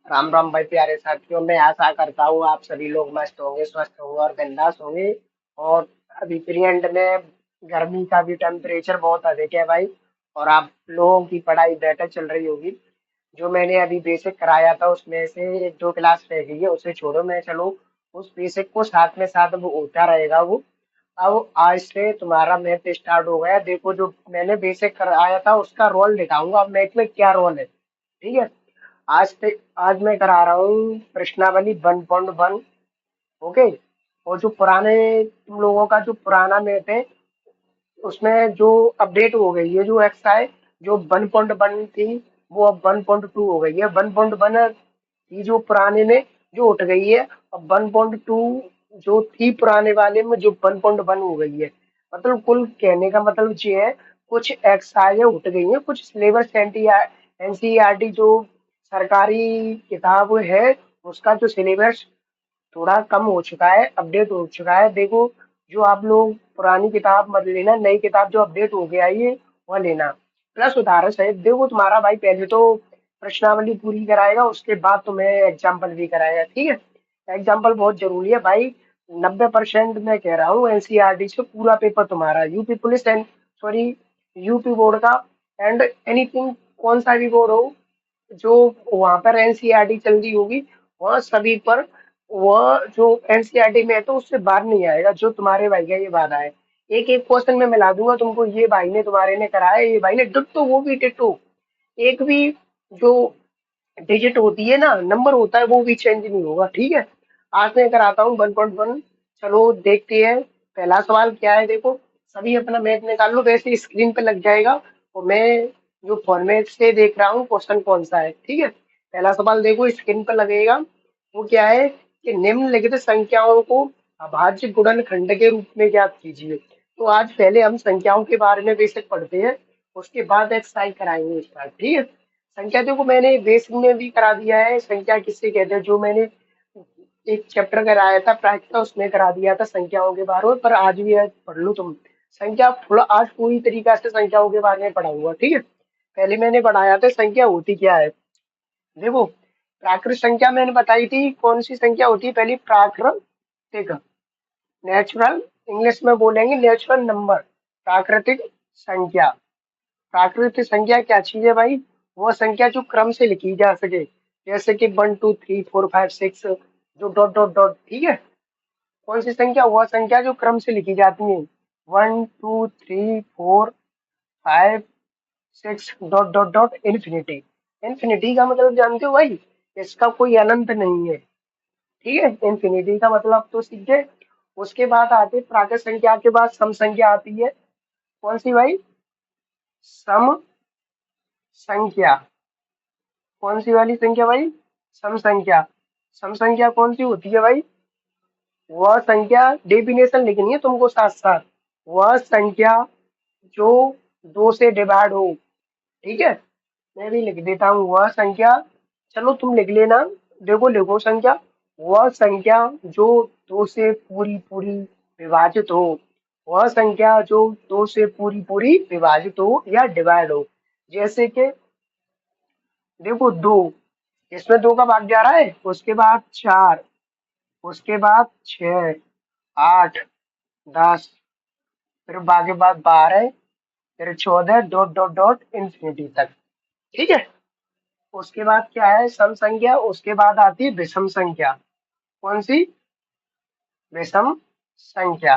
राम राम भाई प्यारे साथियों। मैं आशा करता हूँ आप सभी लोग मस्त होंगे, स्वस्थ होंगे और बिंदास होंगे। और अभी पीरियड में गर्मी का भी टेम्परेचर बहुत अधिक है भाई। और आप लोगों की पढ़ाई बेटर चल रही होगी। जो मैंने अभी बेसिक कराया था उसमें से एक दो क्लास रह गई है, उसे छोड़ो। मैं चलो उस बेसिक को साथ में साथ वो होता रहेगा वो। अब आज से तुम्हारा मैथ स्टार्ट हो गया। देखो जो मैंने बेसिक कराया था उसका रोल दिखाऊंगा अब मैथ में क्या रोल है। ठीक है। आज से आज मैं करा रहा हूँ प्रश्नावली 1.1। ओके। और जो पुराने तुम लोगों का जो पुराना मैथ है उसमें जो अपडेट हो गई है, जो एक्सरसाइज जो 1.1 थी वो अब 1.2 हो गई है। 1.1 थी जो पुराने में, जो उठ गई है। अब 1.2 जो थी पुराने वाले में, जो 1.1 हो गई है। मतलब कुल कहने का मतलब ये है, कुछ एक्सरसाइजें उठ गई हैं, कुछ सिलेबस एनसीईआरटी जो सरकारी किताब है उसका जो सिलेबस थोड़ा कम हो चुका है, अपडेट हो चुका है। देखो जो आप लोग पुरानी किताब मत लेना, नई किताब जो अपडेट हो गया है वह लेना। प्लस उदाहरण सहित देखो तुम्हारा भाई पहले तो प्रश्नावली पूरी कराएगा, उसके बाद तुम्हें एग्जाम्पल भी कराएगा। ठीक है। एग्जाम्पल बहुत जरूरी है भाई। 90% मैं कह रहा हूँ एनसीईआरटी से पूरा पेपर तुम्हारा UP police and sorry UP board का एंड एनीथिंग, कौन सा भी बोर्ड हो जो वहां पर एनसीईआरटी चल रही होगी, वह सभी पर वह जो एनसीईआरटी में है तो उससे बाहर नहीं आएगा। जो तुम्हारे भाई का ये वादा है, एक एक क्वेश्चन में मिला दूंगा तुमको, ये भाई ने तुम्हारे ने कराया, ये भाई ने डिट्टो, वो भी डिट्टो। एक भी जो डिजिट होती है ना, नंबर होता है, वो भी चेंज नहीं होगा। ठीक है। आज मैं कराता हूँ 1.1। चलो देखते हैं पहला सवाल क्या है। देखो सभी अपना मैथ निकाल लो, वैसे स्क्रीन पे लग जाएगा। और मैं जो फॉर्मेट से देख रहा हूँ क्वेश्चन कौन सा है। ठीक है। पहला सवाल देखो स्क्रीन पर लगेगा। वो क्या है कि निम्नलिखित संख्याओं को अभाज्य गुणनखंड के रूप में ज्ञात कीजिए। तो आज पहले हम संख्याओं के बारे में बेसिक पढ़ते हैं, उसके बाद एक्सरसाइज कराएंगे स्टार्ट। ठीक है। संख्या देखो मैंने बेसिक में भी करा दिया है, संख्या किससे कहते हैं, जो मैंने एक चैप्टर कराया था प्रायिकता उसमें करा दिया था संख्याओं के बारे में। पर आज भी है, पढ़ लो तुम संख्या थोड़ा। आज पूरी तरीका से संख्याओं के बारे में पढ़ाऊंगा। ठीक है। पहले मैंने पढ़ाया था संख्या होती क्या है। देखो प्राकृत संख्या मैंने बताई थी, कौन सी संख्या होती है पहली, प्राकृतिक, नेचुरल, इंग्लिश में बोलेंगे नेचुरल नंबर, प्राकृतिक संख्या। प्राकृतिक संख्या क्या चीज है भाई, वो संख्या जो क्रम से लिखी जा सके, जैसे कि 1 2 3 4 5 6, जो डॉट डॉट डॉट। ठीक है। कौन सी संख्या, वह संख्या जो क्रम से लिखी जाती है, 1 2 3 4 5 6 dot dot dot infinity. Infinity का मतलब जानते हो भाई, इसका कोई अनंत नहीं है। ठीक है। इन्फिनिटी का मतलब तो सीखे। उसके बाद आती है प्राकृत संख्या के बाद सम संख्या आती है। कौन सी भाई, सम संख्या। कौन सी वाली संख्या भाई, सम संख्या। सम संख्या कौन सी होती है भाई, वह संख्या, डेफिनेशन लिखनी है तुमको साथ साथ, वह संख्या जो दो से डिवाइड हो। ठीक है। मैं भी लिख देता हूँ वह संख्या, चलो तुम लिख लेना। देखो लिखो संख्या, वह संख्या जो दो से पूरी पूरी विभाजित हो। वह संख्या जो दो से पूरी पूरी विभाजित हो या डिवाइड हो। जैसे कि देखो दो, इसमें दो का भाग जा रहा है, उसके बाद चार, उसके बाद छह, आठ, 10, फिर बाकी बाद 12, फिर 14 डॉट डॉट डॉट इंफिनिटी तक। ठीक है। उसके बाद क्या है, सम संख्या। उसके बाद आती है विषम संख्या। कौन सी, विषम संख्या।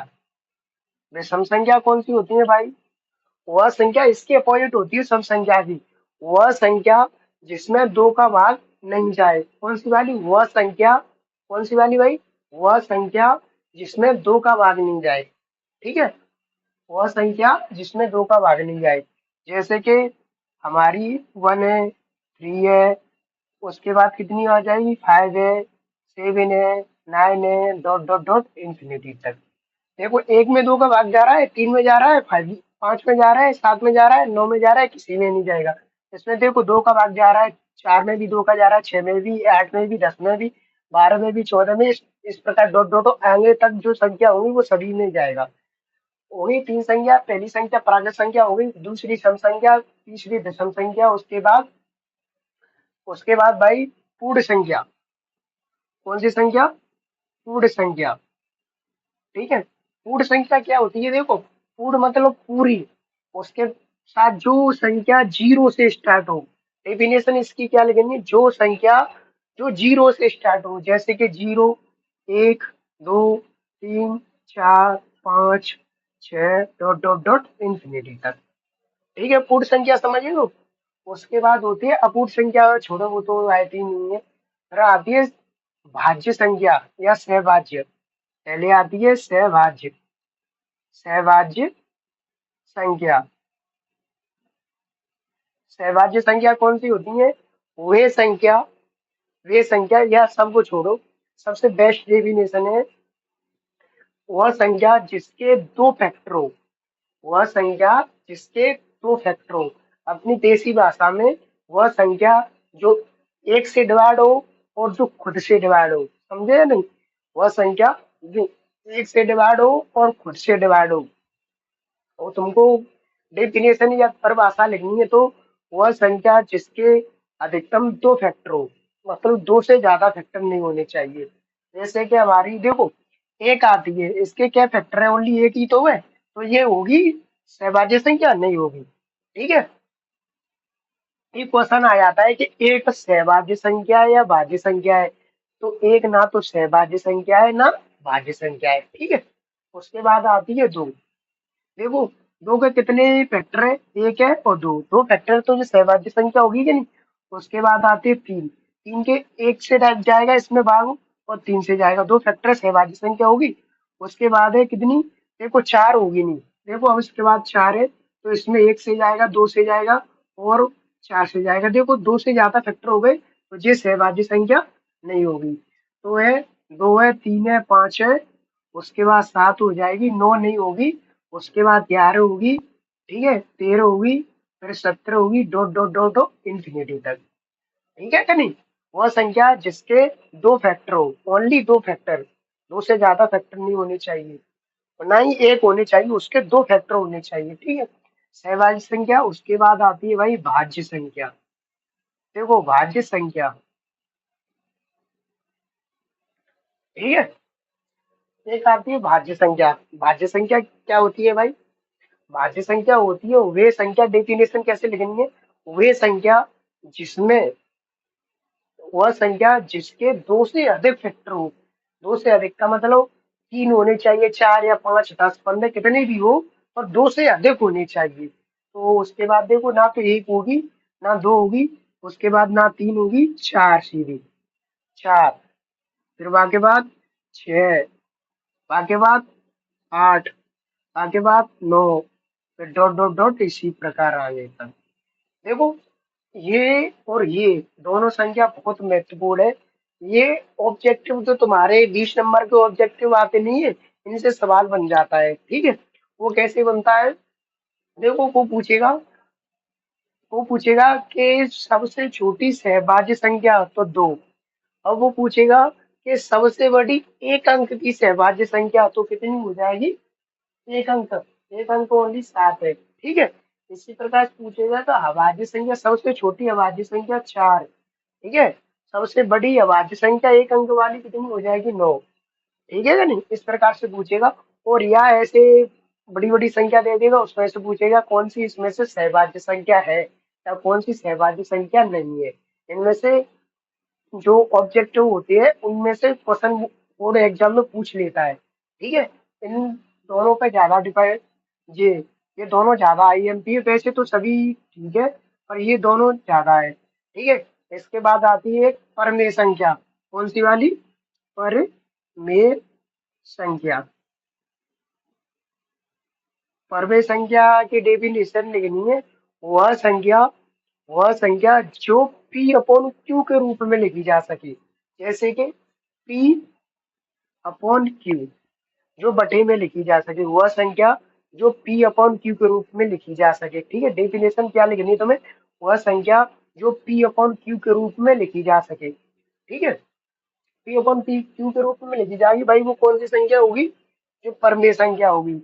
विषम संख्या कौन सी होती है भाई, वह संख्या इसके अपोजिट होती है सम संख्या की। वह संख्या जिसमें दो का भाग नहीं जाए। कौन सी वाली, वह संख्या, कौन सी वाली भाई, वह संख्या जिसमें दो का भाग नहीं जाए। ठीक है। वह संख्या जिसमें दो का भाग नहीं जाए, जैसे कि हमारी 1 है, 3 है, उसके बाद कितनी आ जाएगी, 5 है, 7 है, 9 है, डॉट डॉट डॉट इंफिनिटी तक। देखो एक में दो का भाग जा रहा है, तीन में जा रहा है, फाइव पांच में जा रहा है, सात में जा रहा है, नौ में जा रहा है, किसी में नहीं जाएगा। इसमें देखो दो का भाग जा रहा है, चार में भी दो का जा रहा है, छह में भी, आठ में भी, 10 में भी, 12 में भी, 14 में, इस प्रकार डॉट डॉट आगे तक जो संख्या होगी वो सभी में जाएगा। वही तीन संख्या, पहली संख्या प्राकृत संख्या हो गई, दूसरी सम संख्या, तीसरी विषम संख्या। उसके बाद भाई पूर्ण संख्या। कौन सी संख्या? पूर्ण संख्या। ठीक है। पूर्ण संख्या क्या होती है? देखो, पूर्ण मतलब पूरी, उसके साथ जो संख्या जीरो से स्टार्ट हो। डेफिनेशन इसकी क्या लगेगी? जो संख्या जो जीरो से स्टार्ट हो, जैसे कि जीरो, एक, दो, तीन, चार, पाँच, छह, डॉट डॉट डॉट इंफिनिटी तक। ठीक है, पूर्ण संख्या समझ लो। उसके बाद होती है अपूर्ण संख्या, छोड़ो वो तो आती नहीं है। फिर आती है भाज्य संख्या या सहभाज्य। पहले आती है सहभाज्य। सहभाज्य संख्या। सहभाज्य संख्या कौन सी होती है? वे संख्या वे संख्या या सबको छोड़ो, सबसे बेस्ट डेफिनेशन है वह संख्या जिसके दो फैक्टर हो। वह संख्या जिसके दो फैक्टर हो। अपनी देसी भाषा में वह संख्या जो एक से डिवाइड हो और जो खुद से डिवाइड हो। समझे या नहीं? वह संख्या जो एक से डिवाइड हो और खुद से डिवाइड हो। और तुमको डेफिनेशन या परिभाषा लिखनी है तो वह संख्या जिसके अधिकतम दो फैक्टर हो, मतलब दो से ज्यादा फैक्टर नहीं होने चाहिए। जैसे कि हमारी देखो, एक आती है, इसके क्या फैक्टर है? ओनली एक ही तो है, तो ये होगी सहभाज्य संख्या नहीं होगी। ठीक है। एक क्वेश्चन आ जाता है कि एक सहभाज्य संख्या है या भाज्य संख्या है? तो एक ना तो सहभाज्य संख्या है ना भाज्य संख्या है। ठीक है। उसके बाद आती है दो। देखो, दो के कितने फैक्टर है? एक है और दो, दो फैक्टर तो जो सहभाज्य संख्या होगी कि नहीं। उसके बाद आती है तीन। तीन के एक से जाएगा इसमें भाग, और तीन से जाएगा, दो फैक्टर सहभाज्य संख्या होगी। उसके बाद है कितनी? देखो, चार होगी नहीं। देखो, अब इसके बाद चार है, तो इसमें एक से जाएगा, दो से जाएगा और चार से जाएगा। देखो, दो से ज्यादा फैक्टर हो गए तो ये सहभाज्य संख्या नहीं होगी। तो है, दो है, तीन है, पांच है, उसके बाद सात हो जाएगी, नौ नहीं होगी, उसके बाद 11 होगी, ठीक है, 13 होगी, फिर 17 होगी, dot dot dot dot infinity तक। ठीक है कि नहीं? वह संख्या जिसके दो फैक्टर हो, ओनली दो फैक्टर, दो से ज्यादा फैक्टर नहीं होने चाहिए, और ना ही एक होने चाहिए, उसके दो फैक्टर होने चाहिए। ठीक है। सहभाज्य संख्या। उसके बाद आती है भाई भाज्य संख्या। देखो, भाज्य संख्या, ठीक है, एक आती है भाज्य संख्या। भाज्य संख्या क्या होती है भाई? भाज्य संख्या होती है वे संख्या, डेफिनेशन कैसे लिखेंगे? वे संख्या जिसमें, वह संख्या जिसके दो से अधिक फैक्टर हो। दो से अधिक का मतलब तीन होने चाहिए, चार या पांच, 10, 15, कितने भी हो, और दो से अधिक होने चाहिए। तो उसके बाद देखो, ना तो एक होगी ना दो होगी, उसके बाद ना तीन होगी, चार सीधी, चार, फिर वहां के बाद छह, वहां के बाद आठ, वहां के बाद नौ, फिर डॉट डॉट डॉट इसी प्रकार आगे तक। देखो, ये और ये दोनों संख्या बहुत महत्वपूर्ण है। ये ऑब्जेक्टिव जो तुम्हारे 20 नंबर के ऑब्जेक्टिव आते नहीं है, इनसे सवाल बन जाता है। ठीक है। वो कैसे बनता है? देखो, वो पूछेगा कि सबसे छोटी सहभाज्य संख्या तो दो। अब वो पूछेगा कि सबसे बड़ी एक अंक की सहभाज्य संख्या तो कितनी हो जाएगी? एक अंक। एक अंक ओनली सात है। ठीक है। इसी प्रकार से पूछेगा तो अभाज्य संख्या, सबसे छोटी अभाज्य संख्या चार। ठीक है। सबसे बड़ी अभाज्य संख्या एक अंक वाली कितनी हो जाएगी? नौ। ठीक है क्या नहीं? इस प्रकार से पूछेगा। और या ऐसे बड़ी बड़ी संख्या दे देगा, उसमें से पूछेगा कौन सी इसमें से सहभाज्य संख्या है या कौन सी सहभाज्य संख्या नहीं है। इनमें से जो ऑब्जेक्टिव होते हैं उनमें से क्वेश्चन बोर्ड एग्जाम में पूछ लेता है। ठीक है। इन दोनों पे ज्यादा डिपेंड, ये दोनों ज्यादा आईएमपी है। वैसे तो सभी ठीक है, पर ये दोनों ज्यादा है। ठीक है। इसके बाद आती है एक परमेय संख्या। कौन सी वाली? परमेय संख्या। परमेय संख्या की डेफिनेशन लिखनी है। वह संख्या वह संख्या जो पी अपॉन क्यू के रूप में लिखी जा सके। जैसे कि पी अपॉन क्यू, जो बटे में लिखी जा सके, वह संख्या जो पी अपॉन क्यू के रूप में लिखी जा सके। ठीक है। डेफिनेशन क्या लिखनी है तुम्हें? वह संख्या जो पी अपॉन क्यू के रूप में लिखी जा सके। ठीक है। पी अपॉन पी क्यू के रूप में लिखी जाएगी भाई, वो कौन सी संख्या होगी? जो परमेय संख्या होगी।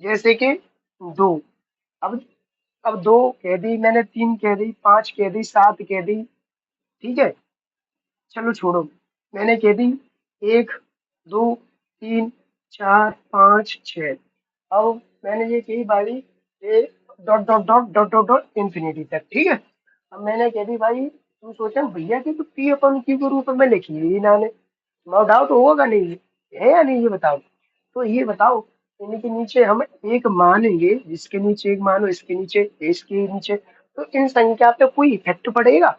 जैसे कि दो। अब अब दो कह दी मैंने, तीन कह दी, पांच कह दी, सात कह दी। ठीक है। चलो छोड़ो, मैंने कह दी 1 2 3 4 5 6। अब मैंने ये कही भाई, ये dot dot dot dot dot dot infinity तक, ठीक है। अब मैंने कह दी भाई, तुम सोचा भैया कि तो पी अपन क्यू के रूप में लिखी है इन्होंने, नो डाउट होगा नहीं, है या नहीं, ये बताओ। तो ये बताओ, इनके नीचे हम एक मानेंगे, जिसके नीचे एक मानो, इसके नीचे, तो इन संख्या पे कोई इफेक्ट पड़ेगा?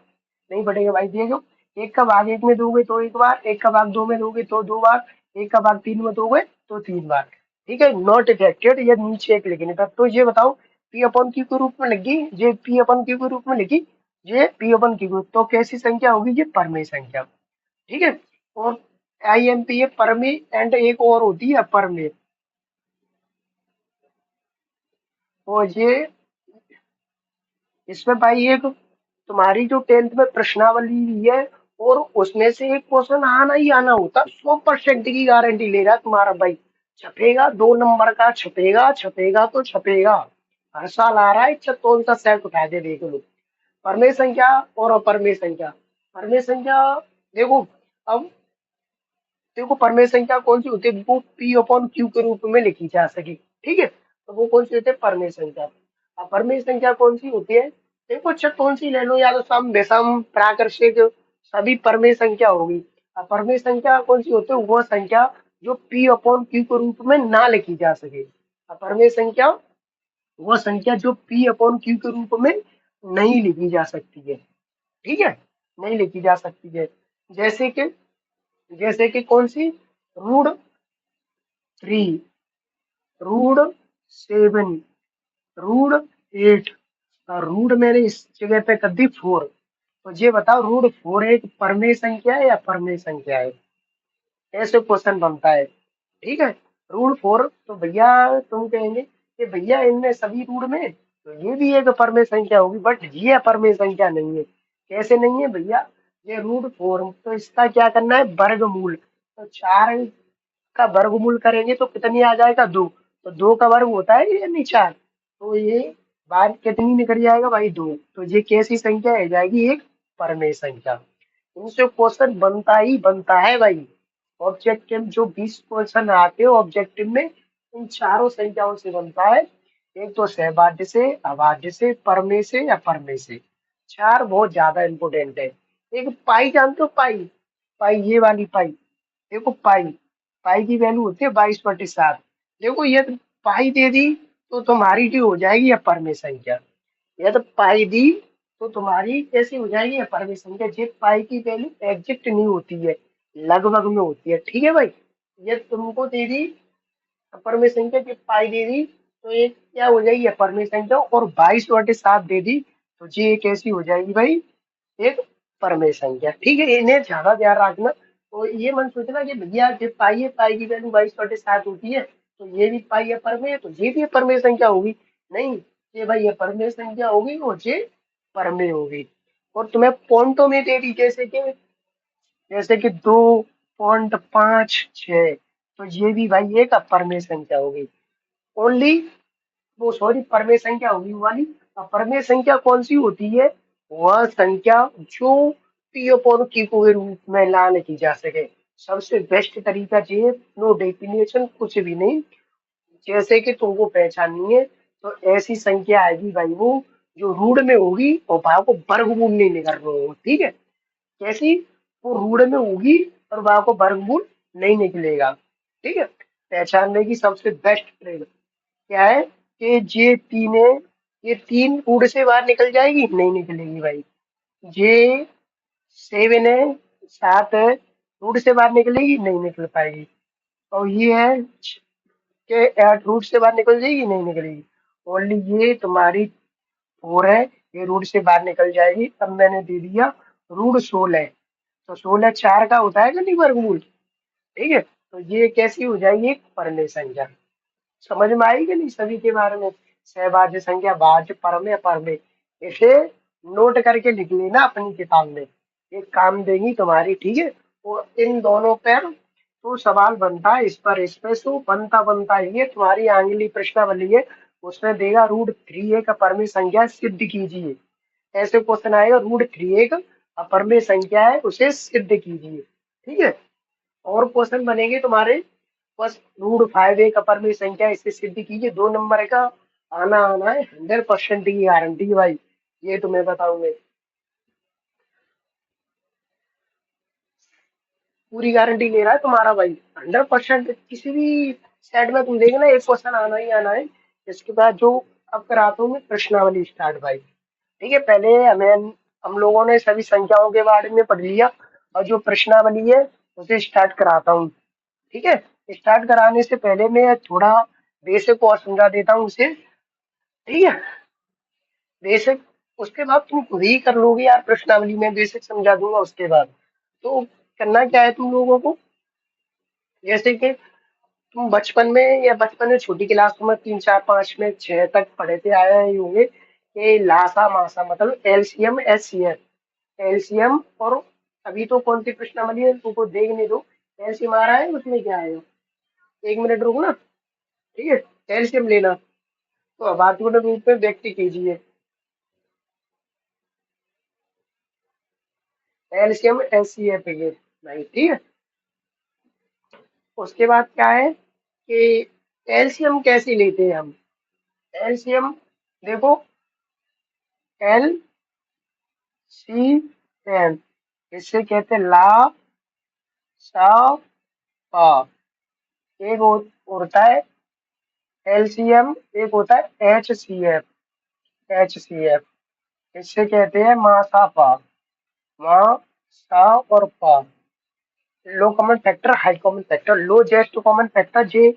नहीं पड़ेगा भाई। देखो, एक का भाग एक में दोगे तो एक बार, एक का भाग दो में दोगे तो दो बार, एक का भाग तीन में दोगे तो तीन बार, ठीक है, नॉट इफेक्टेड। ये नीचे एक लिखने था, तो ये बताओ पी अपन क्यू के रूप में लिखी, ये पी अपन क्यू के रूप में लिखी, ये पी अपन क्यू, तो कैसी संख्या होगी? ये परमेय संख्या, ठीक है। और आई एम पी ए परमेय, एंड एक और होती है अपरमेय। और ये इसमें भाई एक तुम्हारी जो 10th में प्रश्नावली भी है, और उसमें से एक क्वेश्चन आना ही आना होता, 100% की गारंटी ले रहा तुम्हारा भाई। छपेगा, 2 नंबर का छपेगा, छपेगा तो छपेगा, हर साल आ रहा है। अच्छा, कौन सा सेट उठा दे देख लो। परमेय संख्या और अपरमेय संख्या। परमेय संख्या, देखो, अब देखो परमेय संख्या कौन सी होती है, वो पी अपॉन क्यू के रूप में लिखी जा सके, ठीक है, तो वो कौन सी होती है? परमेय संख्या। अब परमेय संख्या कौन सी होती है? देखो, अच्छा कौन सी ले लो, या तो सम विषम प्राकर्षिक, सभी परमेय संख्या होगी। अब परमेय संख्या कौन सी होती है? वह संख्या जो पी अपॉन क्यू के रूप में ना लिखी जा सके। अब परमेय संख्या वह संख्या जो पी अपॉन क्यू के रूप में नहीं लिखी जा सकती है, ठीक है, नहीं लिखी जा सकती है। जैसे कि, कौन सी? रूट 3, रूट 7, रूट 8, और रूट मैंने इस जगह पे कर दी 4। तो ये बताओ, रूट 4 एक परमेय संख्या है या परमेय संख्या है? ऐसे क्वेश्चन बनता है, ठीक है। रूट 4, तो भैया तुम कहेंगे कि भैया इनमें सभी रूट में, तो ये भी एक परमेय संख्या होगी, बट ये परमेय संख्या नहीं है। कैसे नहीं है भैया? ये रूट 4, तो इसका क्या करना है? वर्गमूल। तो 4 का वर्गमूल करेंगे तो कितनी आ जाएगा? 2। तो 2 का वर्ग होता है यानी 4। तो ये बार कितनी निकल जाएगा भाई? 2। तो ये कैसी संख्या है जाएगी? एक परमेय संख्या। इनसे क्वेश्चन बनता ही बनता है भाई। ऑब्जेक्टिव जो 20 क्वेश्चन आते हैं ऑब्जेक्टिव में, इन चारों संख्याओं से बनता है। एक तो सहवाद्य से, अवाद्य से, परमेय से या परमेय से। चार बहुत ज्यादा इंपोर्टेंट है। एक पाई जानते हो? पाई, पाई ये वाली पाई, देखो पाई, पाई की वैल्यू होती है 22/7। देखो ये तो पाई दे दी, तो तुम्हारी जो हो जाएगी या परमेय संख्या। या तो पाई दी तो तुम्हारी कैसी हो जाएगी? या परमेय संख्या। जे पाई की वैल्यू एग्जैक्ट नहीं होती है, लगभग में होती है, ठीक है भाई। ये तुमको दे दी परमेय संख्या की, पाई दे दी, तो ये क्या हो जाएगी? या परमेय संख्या। और 22/7 दे दी, तो ये कैसी हो जाएगी भाई? एक परमेय संख्या, ठीक है। इन्हें ज्यादा ध्यान रखना। तो ये मन सोचना कि भैया जब पाई है, पाई की वैल्यू 22/7 होती है, तो ये भी पाई है परमेय है, तो ये भी परमेय संख्या होगी। नहीं, ये भाई ये परमेय संख्या होगी और ये परमेय होगी। और तुम्हें पॉइंटों में दे दी, जैसे कि 2.56, तो ये भी भाई एक परमेय संख्या होगी। ओनली, वो सॉरी, परमेय संख्या होगी वो वाली। अब परमेय संख्या कौन सी होती है? वह संख्या जो पी अपॉन क्यू के रूप में ना लिखी जा सके। सबसे बेस्ट तरीका ये है, नो डेफिनेशन, कुछ भी नहीं। जैसे कि तुमको पहचाननी है, तो ऐसी संख्या आएगी भाई वो, जो रूट में होगी और भाव को वर्गमूल नहीं निकल रहा होगा, ठीक है। कैसी? वो रूट में होगी और भाव को वर्गमूल नहीं निकलेगा, ठीक है। पहचानने की सबसे बेस्ट ट्रिक क्या है? कि ये तीन रूट से बाहर निकल जाएगी? नहीं निकलेगी भाई। ये 7 है, 7 है, रूट से बाहर निकलेगी? नहीं निकल पाएगी। और ये है कि 8 रूट से बाहर निकल जाएगी? नहीं निकलेगी। ओनली ये तुम्हारी 4 है, ये रूट से बाहर निकल जाएगी। अब मैंने दे दिया रूट 16, तो 16 4 का होता है कि नहीं वर्गमूल, ठीक है। तो ये कैसी हो जाएगी? एक परमेय संख्या। समझ में आई कि नहीं सभी के बारे में? सहभाज्य संख्या, भाज्य, परमेय, अपरमेय, इसे नोट करके लिख लेना अपनी किताब में, एक काम देगी तुम्हारी, ठीक है। और इन दोनों पर तो सवाल बनता है, इस पे तो बनता बनता ही है। तुम्हारी आंगली प्रश्नावली है, उसमें देगा रूट 3 एक अपरमेय संख्या सिद्ध कीजिए। ऐसे क्वेश्चन आएगा, रूट 3 एक अपर में संख्या है उसे सिद्ध कीजिए। ठीक है। और क्वेश्चन बनेंगे तुम्हारे, बस √5 एक अपर में संख्या, इसे सिद्ध कीजिए। 2 नंबर का आना आना है, 100% की गारंटी भाई, ये तुम्हें बताऊंगे। पूरी गारंटी ले रहा है तुम्हारा भाई, 100%। किसी भी सेट में तुम देखना एक क्वेश्चन आना ही आना है। इसके बाद जो अब कराता हूँ मैं प्रश्नावली स्टार्ट भाई। ठीक है, पहले हमें हम लोगों ने सभी संख्याओं के बारे में पढ़ लिया, और जो प्रश्नावली है उसे स्टार्ट कराता हूँ। ठीक है। स्टार्ट कराने से पहले मैं थोड़ा बेसिक और समझा देता हूँ उसे। ठीक है। बेसिक, उसके बाद तुम खुद ही कर लोगे यार, प्रश्नावली में बेसिक समझा दूंगा उसके बाद। तो करना क्या है तुम लोगों को, जैसे कि तुम बचपन में या बचपन में छोटी क्लास में 3 4 5 में 6 तक पढ़े थे, आए ही होंगे कि लासा मासा मतलब एलसीएम एचसीएफ। एलसीएम और, अभी तो कौन सी प्रश्नावली है तुमको देखने दो। एलसीएम आ रहा है उसमें, क्या आएगा, 1 मिनट रुको ना। ठीक है। एलसीएम लेना, तो अभाज्य रूप में व्यक्त कीजिए। एलसीएम एचसीएफ ये नहीं, ठीक है। उसके बाद क्या है कि एलसीएम कैसे लेते हैं हम। एलसीएम देखो, एल सी एम, इससे कहते हैं ला सा पा। एक होता है एलसीएम, एक होता है एचसीएफ। एचसीएफ, इससे कहते हैं मा सा पा। मा सा और पा। Low common factor, high common factor, lowest common factor, जे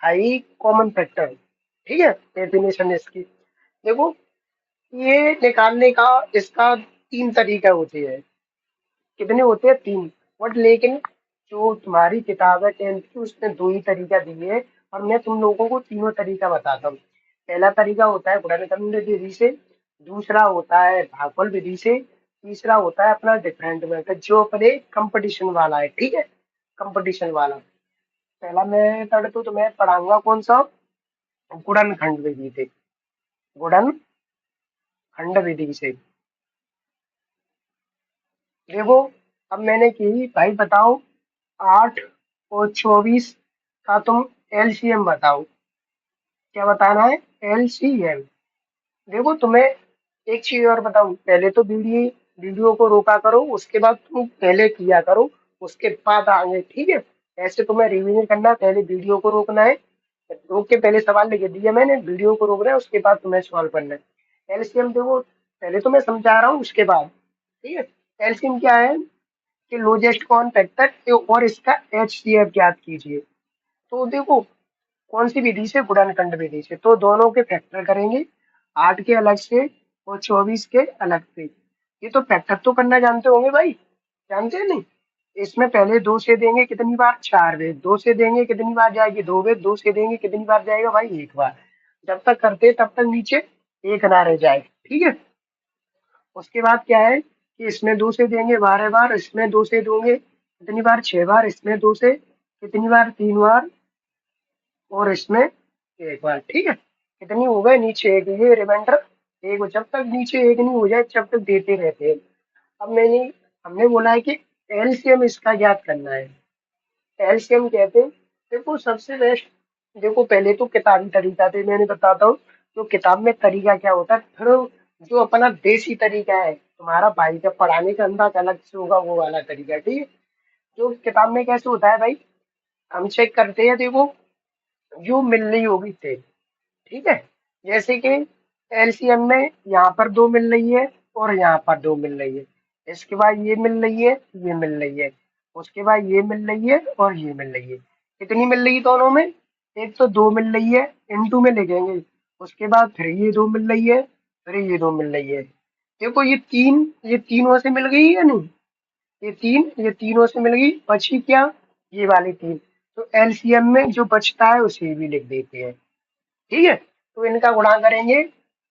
हाई कॉमन फैक्टर। ठीक है, डेफिनेशन इसकी देखो। ये निकालने का इसका 3 तरीका होते हैं। कितने होते हैं, 3। बट लेकिन जो तुम्हारी किताब है 10th की, उसमें 2 ही तरीका दिए है, और मैं तुम लोगों को तीनों तरीका बताता हूँ। पहला तरीका होता है गुणनखंड विधि से, दूसरा होता है भागफल विधि से, तीसरा होता है अपना डिफरेंट मेथड जो अपने कंपटीशन वाला है। ठीक है, कंपटीशन वाला। पहला मेथड तो तुम्हें पढ़ाऊंगा कौन सा, गुणनखंड विधि से। गुणनखंड विधि से देखो, अब मैंने की भाई बताओ, 8 और 24 का तुम एलसीएम बताओ। क्या बताना है, एलसीएम। देखो तुम्हें एक चीज और बताऊं, पहले तो वीडियो को रोका करो, उसके बाद तुम पहले किया करो, उसके बाद आगे। ठीक है। ऐसे तुम्हें रिवीजन करना, पहले वीडियो को रोकना है, रोक के पहले सवाल लिख दिया मैंने, वीडियो को रोकना है, उसके बाद तुम्हें सॉल्व करना है। एलसीएम देखो, पहले तो मैं समझा रहा हूँ उसके बाद। ठीक है। एलसीएम क्या है कि लोजेस्ट कॉमन फैक्टर और इसका एचसीएफ ज्ञात कीजिए। तो देखो, कौन सी विधि से, गुणनखंड विधि से, तो दोनों के फैक्टर करेंगे, 8 के अलग से और 24 के अलग से। ये तो फैक्टर तो करना जानते होंगे भाई, जानते हैं नहीं। इसमें पहले 2 से देंगे कितनी बार, 4 बार। 2 से देंगे कितनी बार जाएगी, 2 बार। 2 से देंगे कितनी बार जाएगा भाई, 1 बार। जब तक करते तब तक नीचे एक ना रह जाए। ठीक है। उसके बाद क्या है कि इसमें 2 से देंगे 12 बार, इसमें 2 से देंगे कितनी बार, 6 बार। इसमें 2 से कितनी बार, 3 बार। और इसमें 1 बार। ठीक है। कितनी हो गए, नीचे एक, ये रिमाइंडर एक। जब तक नीचे एक नहीं हो जाए जब तक देते रहते हैं। अब हमने बोला है कि एलसीएम इसका ज्ञात करना है। एलसीएम कहते हैं, देखो सबसे बेस्ट, देखो पहले तो किताबी तरीका थे, मैंने बताता हूँ। तो किताब में तरीका क्या होता है, फिर जो अपना देसी तरीका है तुम्हारा भाई का पढ़ाने का अंदाज अलग से होगा, वो वाला तरीका। ठीक है। जो किताब में कैसे होता है भाई, हम चेक करते हैं, देखो जो मिल रही होगी थे। ठीक है। जैसे कि एलसीएम में यहाँ पर 2 मिल रही है और यहाँ पर 2 मिल रही है। इसके बाद ये मिल रही है, ये मिल रही है। उसके बाद ये मिल रही है और ये मिल रही है। कितनी मिल रही है दोनों में, एक तो 2 मिल रही है, इनटू में लिखेंगे। उसके बाद फिर ये 2 मिल रही है, फिर ये 2 मिल रही है। देखो ये तीनों से मिल गई या नहीं, ये तीनों से मिल गई, बची क्या, ये वाली 3। तो एलसीएम में जो बचता है उसे भी लिख देते हैं। ठीक है। तो इनका गुणा करेंगे,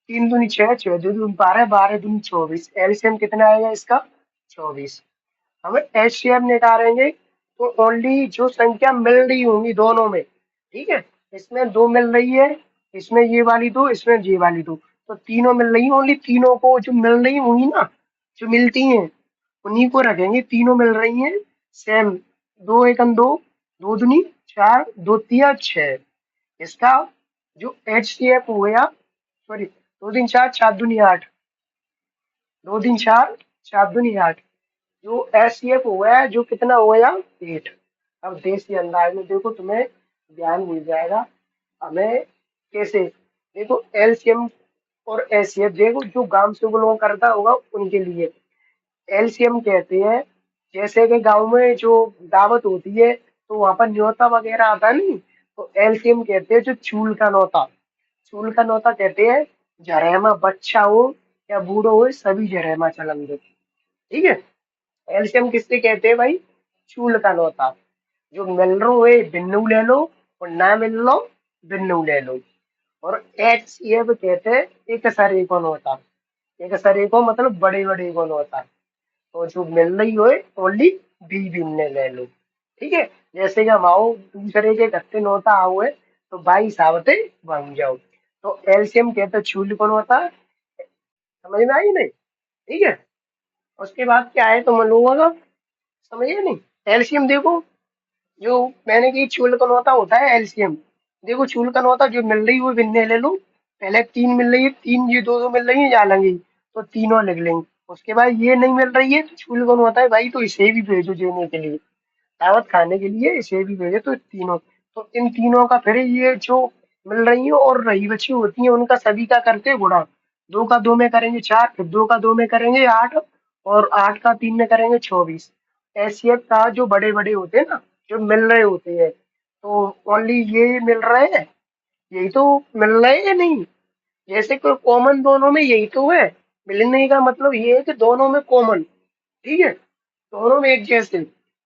3 दूनी 6, 6 दूनी 12, 12 दूनी 24। एलसीएम कितना आएगा इसका, 24। हमें एचसीएफ निकालेंगे, तो ओनली जो संख्या मिल रही होंगी दोनों में। ठीक है। इसमें 2 मिल रही है, इसमें ये वाली 2, इसमें ये वाली 2, तो तीनों मिल रही है। ओनली तीनों को जो मिल रही होंगी ना, जो मिलती हैं, उन्हीं को रखेंगे, तीनों मिल रही हैं सेम। दो एकम दो, दो दूनी चार, दो तिया छह। इसका जो एच सी एफ हो गया, सॉरी, दो तीन चार, चार दूनी आठ, दो तीन चार, चार दूनी आठ। जो एच सी एफ हो गया, जो कितना हो गया, 8। अब देसी अंदाज में देखो, तुम्हें ध्यान मिल जाएगा हमें कैसे। देखो एलसीएम और एचसीएफ, देखो जो गांव से बिलोंग करता होगा उनके लिए एलसीएम कहते हैं। जैसे कि गांव में जो दावत होती है तो वहां पर न्योता वगैरह आता नहीं, तो एलसीएम कहते हैं जो चूल का नौता। चूल का नौता कहते हैं जरेमा बच्चा हो या बूढ़ो हो, सभी जरेमा चलेंगे। ठीक है। एलसीएम किससे कहते हैं भाई, चूल का नौता। जो मिल रो है बिन्नू ले लो, और ना मिल लो बिन्नू ले लो। और एच ये भी कहते हैं एक सरे कौन होता। एक सरे को मतलब बड़े बड़े कौन होता। तो जो मिल रही हो ओनली बी बिनने ले लो। ठीक है। जैसे कि हम आओ दूसरे के गत्ते नोता आओ है, तो भाई साहबते बन जाओ। तो एलसीएम कहते हैं चूल कौन होता है। समझ में आई नहीं। ठीक है। उसके बाद क्या है तुम लोगों का, समझे नहीं। एलसीएम देखो, जो मैंने की चूल कनौता होता है एलसीएम। देखो चूल कनौता जो मिल रही है वो भिन्ने ले लो। पहले तीन मिल रही है, तीन ये दो दो मिल रही है जा लेंगी, तो तीनों लिख लेंगे। उसके बाद ये नहीं मिल रही है तो चूल कनौता है भाई, तो इसे भी भेजो देने के लिए, दावत खाने के लिए इसे भी भेजो, तो तीनों। तो इन तीनों का फिर ये जो मिल रही है और रही बची होती है उनका सभी का करते हैं गुणा। दो का दो में करेंगे चार, फिर दो का दो में करेंगे आठ, और आठ का तीन में करेंगे 24। एसीएफ का जो बड़े बड़े होते हैं ना, जो मिल रहे होते हैं, तो ओनली ये मिल रहे हैं, यही तो मिल रहे हैं नहीं। जैसे कोई कॉमन दोनों में यही तो है। मिलने का मतलब ये है कि दोनों में कॉमन। ठीक है। दोनों में एक जैसे,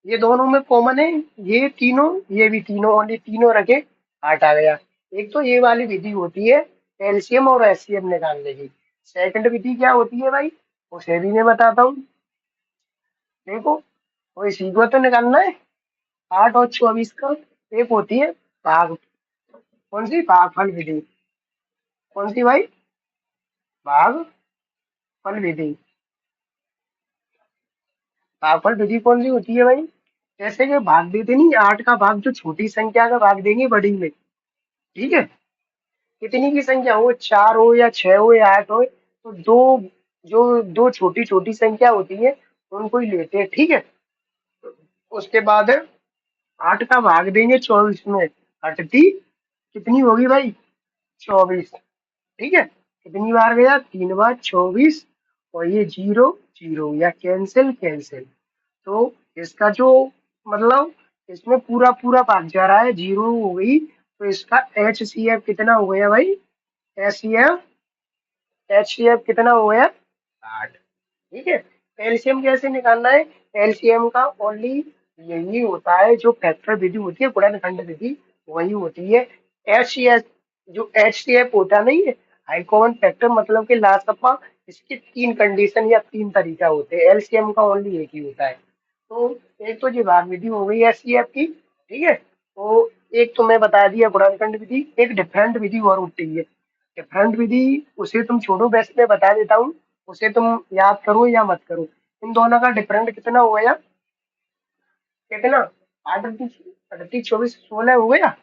ये दोनों में कॉमन है, ये तीनों, ये भी तीनों, ओनली तीनों रखे, आठ आ गया। एक तो ये वाली विधि होती है एलसीएम और एचसीएम निकालने की। सेकंड विधि क्या होती है भाई, उसे भी मैं बताता हूँ। देखो, वो इसी को तो निकालना है, 8 और 24 का। एक होती है भाग, कौन सी, भागफल विधि। कौन सी भाई, भागफल विधि। भागफल विधि कौन सी होती है भाई, जैसे कि भाग देते नहीं, आठ का भाग जो छोटी संख्या का भाग देंगे बड़ी में। ठीक है। कितनी की संख्या हो, चार हो या छह हो या आठ हो, तो दो, जो दो छोटी छोटी संख्या होती है उनको ही लेते हैं। ठीक है। उसके बाद है, आठ का भाग देंगे 24 में, अठती कितनी होगी भाई, 24। ठीक है। कितनी बार गया, तीन बार 24। और ये जीरो जीरो या कैंसिल कैंसिल। तो इसका जो मतलब, इसमें पूरा पूरा भाग जा रहा है, जीरो हो गई, तो इसका एच सी एफ कितना हो गया भाई, H C F, H C F कितना हो गया, 8। ठीक है। एलसीएम कैसे निकालना है, एलसीएम का ओनली यही होता है, जो फैक्टर विधि होती है, गुणनखंड विधि, वही होती है। एच सी एफ, जो एच सी एफ होता नहीं है, हाई कॉमन फैक्टर मतलब के लासपा, इसके तीन कंडीशन या तीन तरीका होते हैं, एलसीएम का ओनली एक ही होता है। तो एक तो ये भाग विधि हो गई एच सी एफ की। ठीक है। तो एक तो मैं बता दिया गुणनखंड विधि, एक डिफरेंट विधि और होती है। डिफरेंट विधि, उसे तुम छोड़ो, वैसे मैं बता देता हूँ, उसे तुम याद करो या मत करो। इन दोनों का डिफरेंट कितना हो गया, कितना, आठ अड़तीस, अड़तीस 24 16 हो गया,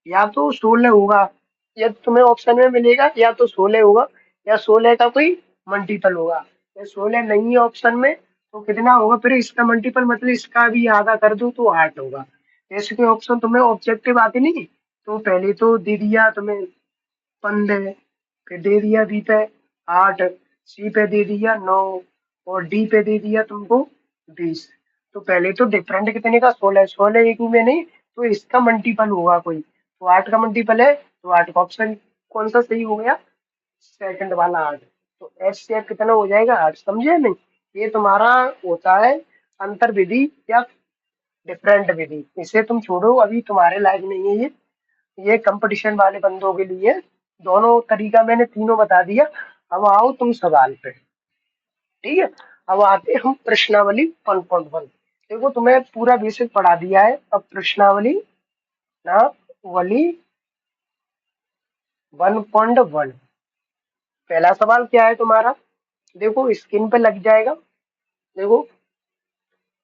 या तो 16 होगा, या तुम्हें ऑप्शन में मिलेगा या तो 16 होगा, या 16 का कोई मल्टीपल होगा। या 16 नहीं है ऑप्शन में, तो कितना होगा फिर इसका मल्टीपल, मतलब इसका भी आधा कर दो तो 8 होगा। ऐसे कोई ऑप्शन तुम्हें ऑब्जेक्टिव आते नहीं, तो पहले तो दे दिया तुम्हें 15, फिर दे दिया बी पे 8, सी पे दे दिया 9, और डी पे दे दिया तुमको 20। तो पहले तो डिफरेंट कितने का, 16, 16 एक ही में नहीं, तो इसका मल्टीपल होगा कोई, तो 8 का मल्टीपल है, तो 8 का ऑप्शन कौन सा सही हो गया, सेकंड वाला 8। तो एच से कितना हो जाएगा, 8। समझे नहीं। ये तुम्हारा होता है अंतर विधि या डिफरेंट विधि। इसे तुम छोड़ो, अभी तुम्हारे लायक नहीं है ये कंपटीशन वाले बंदों के लिए। दोनों तरीका मैंने तीनों बता दिया। अब आओ तुम सवाल पे। ठीक है। अब आते हम प्रश्नावली 1.1। देखो तुम्हें पूरा बेसिक पढ़ा दिया है, अब प्रश्नावली ना वली 1.1। पहला सवाल क्या है तुम्हारा, देखो स्क्रीन पे लग जाएगा। देखो,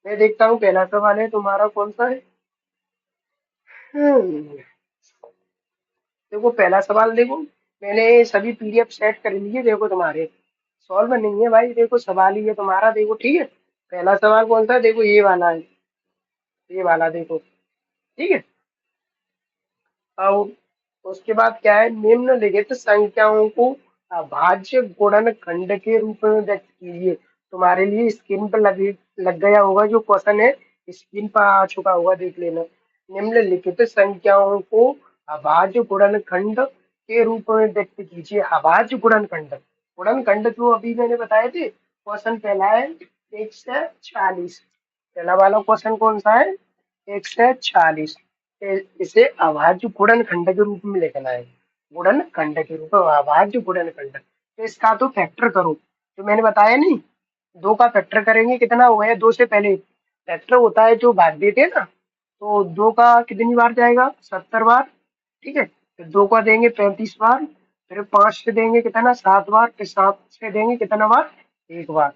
मैं देखता हूँ पहला सवाल है तुम्हारा कौन सा है। हम्म, देखो पहला सवाल देखो, मैंने सभी पीडीएफ सेट कर लिए, देखो तुम्हारे सॉल्व नहीं है भाई, देखो सवाल ही है तुम्हारा, देखो ठीक है। पहला सवाल कौन सा है, देखो ये वाला है, ये वाला देखो, ठीक है। और उसके बाद क्या है, निम्नलिखित संख्याओं को अभाज्य गुणनखंड के रूप में व्यक्त कीजिए। तुम्हारे लिए स्क्रीन पर लग गया होगा जो क्वेश्चन है, स्क्रीन पर आ चुका होगा, देख लेना। निम्नलिखित संख्याओं को अभाज्य गुणनखंड के रूप में व्यक्त कीजिए। अभाज्य गुणनखंड, गुणनखंड जो अभी मैंने बताए थे, क्वेश्चन पहला है 140। पहला वाला क्वेश्चन कौन सा है, 140। इसे अभाज्य गुणनखंड के रूप में लिखना है, गुणनखंड के रूप में, अभाज्य गुणनखंड। तो इसका तो फैक्टर करो, जो मैंने बताया नहीं, दो का फैक्टर करेंगे कितना हो गया, दो से पहले फैक्टर होता है जो भाग देते हैं ना, तो दो का कितनी बार जाएगा, 70 बार, ठीक है। फिर दो का देंगे 35 बार, फिर पांच से देंगे कितना, 7 बार, फिर सात से देंगे कितना बार, एक बार।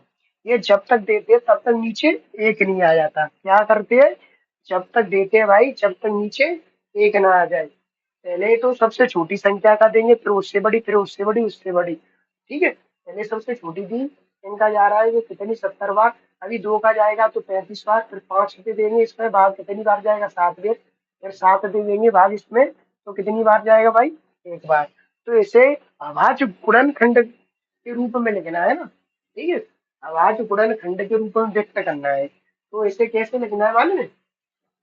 ये जब तक देते हैं तब तक नीचे एक नहीं आ जाता, क्या करते हैं, जब तक देते हैं भाई, जब तक नीचे एक ना आ जाए, पहले तो सबसे छोटी संख्या का देंगे, फिर उससे बड़ी, फिर उससे बड़ी, उससे बड़ी, ठीक है। पहले सबसे छोटी दी, इनका जा रहा है ये कितनी, 70 बार। अभी दो का जाएगा तो 35 बार, फिर पांच दे देंगे, इसमें भाग कितनी बार जाएगा, 7 बार, फिर सात दे देंगे भाग इसमें, तो कितनी बार जाएगा भाई, एक बार। तो इसे अभाज्य गुणनखंड के रूप में लिखना है ना, ठीक है। अभाज्य गुणनखंड के रूप में व्यक्त करना है, तो इसे कैसे लिखना है मालूम है,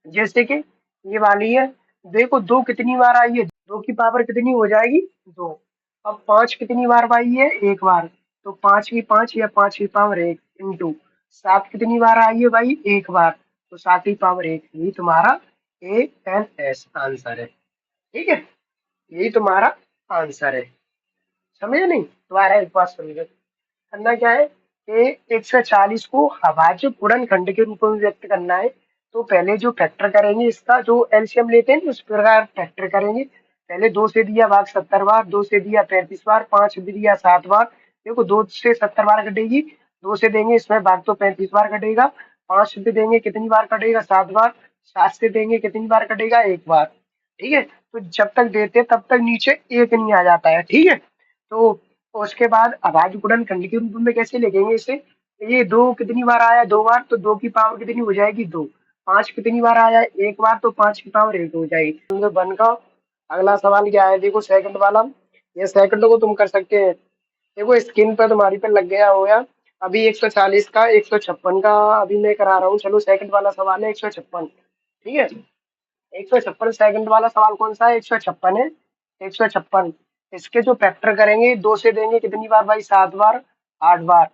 जैसे कि ये वाली है, देखो दो कितनी बार आई है, दो की पावर कितनी हो जाएगी, दो। अब पांच कितनी बार आई है, एक बार, तो पांच की पांच या पांच की पावर एक, इंटू सात कितनी बार आई है भाई, एक बार, तो सात की पावर एक, ये तुम्हारा ए एन एस आंसर है, ठीक है। यही तुम्हारा आंसर है, समझे नहीं, तुम्हारा एक बात समझो। करना क्या है कि 140 को अभाज्य गुणनखंड के रूप में व्यक्त करना है, तो पहले जो फैक्टर करेंगे, इसका जो एलसीएम लेते हैं उस प्रकार फैक्टर करेंगे। पहले दो से दिया भाग 70 बार, दो से दिया 35 बार, पांच से दिया 7 बार। देखो दो से 70 बार कटेगी, दो से देंगे इसमें भाग तो 35 बार कटेगा, पांच से देंगे कितनी बार कटेगा, 7 बार, सात से देंगे कितनी बार कटेगा, एक बार, ठीक है। तो जब तक देते तब तक नीचे एक नहीं आ जाता है, ठीक है। तो उसके बाद अभाज्य गुणनखंड के रूप में कैसे लिखेंगे इसे, ये दो कितनी बार आया, दो बार, तो दो की पावर कितनी हो जाएगी, दो। पांच कितनी बार आया, एक बार, तो पांच की पावर एक हो जाएगी। नंबर वन का अगला सवाल क्या है, देखो सेकंड वाला, ये सेकंड को तुम कर सकते हैं। देखो स्क्रीन पर तुम्हारी पे लग गया होगा, अभी 140 का 156 का अभी मैं करा रहा हूँ, चलो सेकंड वाला सवाल है 156, ठीक है। 156 सेकंड वाला सवाल कौन सा है, 156 है, 156। इसके जो फैक्टर करेंगे, दो से देंगे कितनी बार भाई, 7 बार, 8 बार,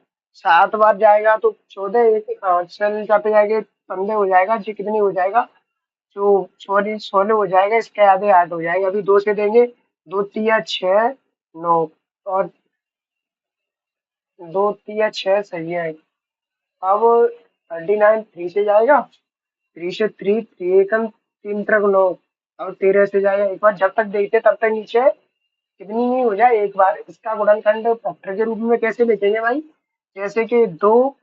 7 बार जाएगा तो 14, एक चल जाते जाएंगे, 15 हो जाएगा जी, कितनी हो जाएगा, जो सॉरी 16 हो जाएगा, इसके आधे 8 हो जाएगा। अभी दो से देंगे, दो तिया छह, नौ, और दो तिया छह सही है। अब 39 थ्री से जाएगा, थ्री से थ्री, थ्री एकम, तीन तरक नौ, और 13 से जाएगा एक बार, जब तक देखते तब तक नीचे कितनी ही हो जाए, एक बार। इसका गुणनखंड फैक्टर के रूप में कैसे लिखेंगे भाई, जैसे कि दो,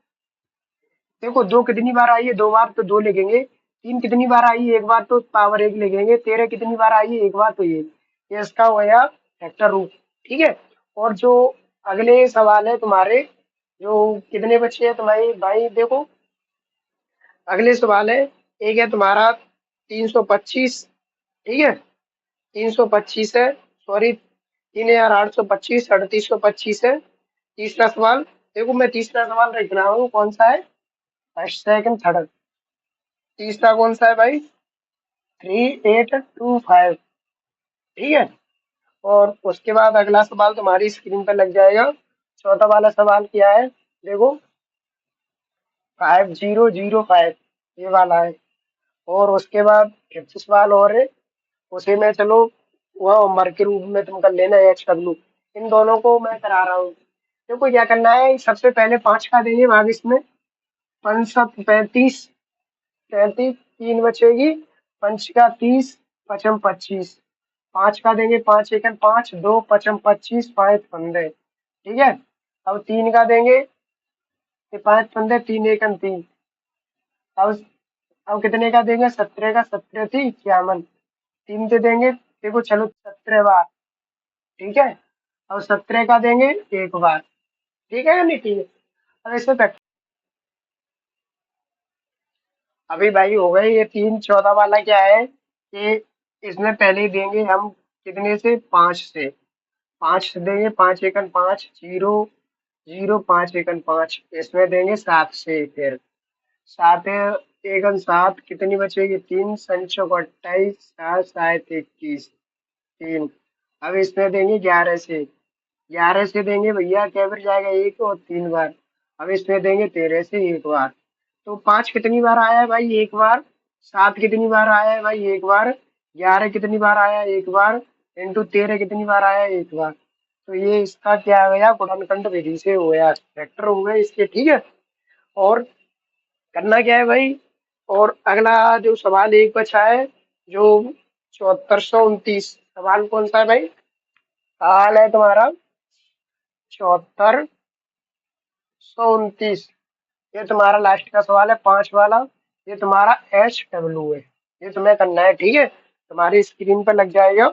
देखो दो कितनी बार आई है, दो बार, तो दो लिखेंगे। तीन कितनी बार आई है, एक बार, तो पावर एक लिखेंगे। 13 कितनी बार आई है, एक बार, तो ये इसका हो गया फैक्टर रूप, ठीक है। और जो अगले सवाल है तुम्हारे, जो कितने बच्चे हैं तुम्हारी भाई, देखो अगले सवाल है, एक है तुम्हारा 325, ठीक है, 325 है, सॉरी 3825, 3825 है। तीसरा सवाल, देखो मैं तीसरा सवाल रख रहा हूँ, कौन सा है, फर्स्ट सेकंड थर्ड, तीसरा कौन सा है भाई, 3825, ठीक है। और उसके बाद अगला सवाल तुम्हारी स्क्रीन पर लग जाएगा, चौथा वाला सवाल क्या है, देखो 5005, ये वाला है। और उसके बाद फिफ्थ सवाल और है, उसी में चलो वह होमवर्क के रूप में तुम कर लेना, HW, इन दोनों को मैं करा रहा हूँ। देखो क्या करना है, सबसे पहले पांच का देंगे भाग इसमें, पंच सत 35, 35, तीन बचेगी, पंच का 30, पचम 25, पांच का देंगे, पांच एकन पांच, दो पचम 25, पांच 15, ठीक है। अब तीन का देंगे, ये पांच 15, तीन एकन तीन, अब अब कितने का देंगे? 17 का 17 थी 51, 3 से देंगे, देखो चलो 17 बार, ठीक है। अब 17 का देंगे एक बार, ठीक है या नहीं? ठीक है। अब इसमें अभी भाई हो गए ये 3 14 वाला। क्या है कि इसमें पहले ही देंगे हम कितने से? 5 से। 5 से देंगे, 5 एकन 5, 0 0, 5 एकन 5। इसमें देंगे 7 से, फिर 7 एकन 7, कितनी बचेगी? 3 संचो को 28, 7 7 21, 3। अब इसमें देंगे 11 से। 11 से देंगे भैया, क्या फिर जाएगा? एक और 3 बार। अब इसमें देंगे 13 से एक बार। तो 5 कितनी बार आया है भाई? एक बार। 7 कितनी बार आया है भाई? एक बार। 11 कितनी बार आया है? एक बार। इंटू 13 कितनी बार आया है? एक बार। तो ये इसका क्या हो गया? गुणनखंड विधि से हो गया, फैक्टर हो गए इसके, ठीक है। और करना क्या है भाई? और अगला जो सवाल एक बचा है, जो 7429, सवाल कौन सा है भाई? सवाल है तुम्हारा 7429। ये तुम्हारा लास्ट का सवाल है, 5 वाला। ये तुम्हारा SW है। ये तुम्हें करना है, ठीक है। तुम्हारी स्क्रीन पर लग जाएगा।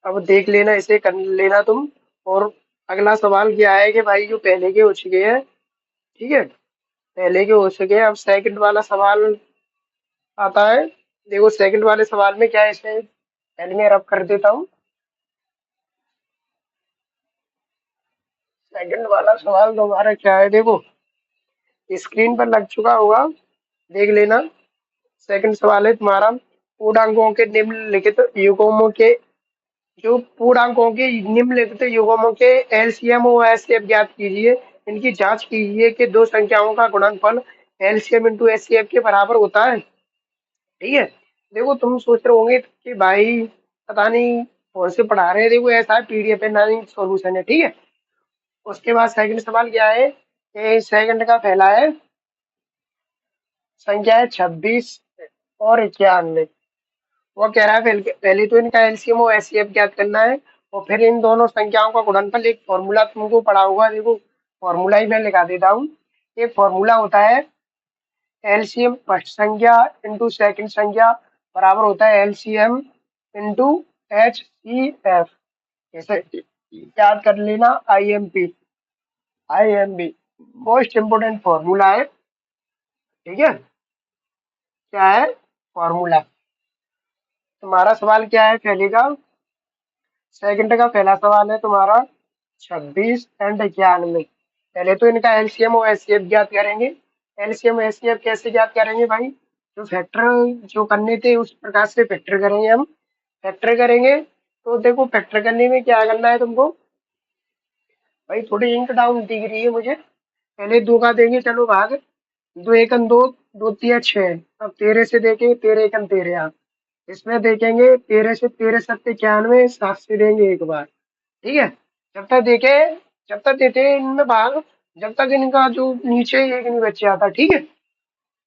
अब देख लेना, इसे कर लेना तुम। और अगला सवाल क्या है कि भाई जो पहले के हो चुके हैं, ठीक है, पहले के हो चुके हैं, अब सेकंड वाला सवाल आता है। देखो सेकंड वाले सवाल में क्या है, इसे पहले मैं रब कर देता हूँ। सेकंड वाला सवाल तुम्हारा क्या है? देखो स्क्रीन पर लग चुका होगा, देख लेना। सेकंड सवाल है तुम्हारा, पूर्णांकों के निम्नलिखित युग्मों के, जो पूर्णांकों के निम्नलिखित युग्मों के एलसीएम और एचसीएफ ज्ञात कीजिए। इनकी जांच कीजिए कि दो संख्याओं का गुणनफल एलसीएम इंटू एचसीएफ के बराबर होता है, ठीक है। देखो तुम सोच रहे होंगे कि भाई पता नहीं कौन से पढ़ा रहे हैं। देखो ऐसा है, पीडीएफ है ना, सॉल्यूशन है, ठीक है। उसके बाद सेकंड सवाल क्या है कि सेकंड का पहला है, संख्या है 26 और 91। वो कह रहा है पहले तो इनका एलसीएम और एचसीएफ ज्ञात करना है, और फिर इन दोनों संख्याओं का गुणनफल। एक फॉर्मूला तुमको पढ़ा होगा, देखो फॉर्मूला ही मैं लिखा देता हूँ। एक फॉर्मूला होता है, एलसीएम फर्स्ट संख्या इंटू सेकंड संख्या बराबर होता है एलसीएम इंटू एचसीएफ। ऐसे याद कर लेना, आईएमपी मोस्ट इम्पोर्टेंट फॉर्मूला है, ठीक है। क्या है फॉर्मूला? तुम्हारा सवाल क्या है पहले का? सेकंड का पहला सवाल है तुम्हारा 26 एंड 91। पहले तो इनका एलसीएम और एचसीएफ ज्ञात करेंगे। एलसीएम एचसीएफ कैसे ज्ञात करेंगे भाई? जो फैक्टर जो करने थे उस प्रकार से फैक्टर करेंगे हम। फैक्टर करेंगे तो देखो, फैक्टर करने में क्या करना है तुमको भाई? थोड़ी इंक डाउन दिख रही है मुझे। पहले दो का देंगे, चलो भाग। दो एकन दो, दो तिया 6। अब 13 से देखेंगे, 13 एकन 13। इसमें देखेंगे 13 से 13 सत्ते 91, 7 से देंगे एक बार, ठीक है। जब तक देखे, जब तक देते हैं इनमें भाग, जब तक इनका जो नीचे एक नहीं बच जाता, ठीक है।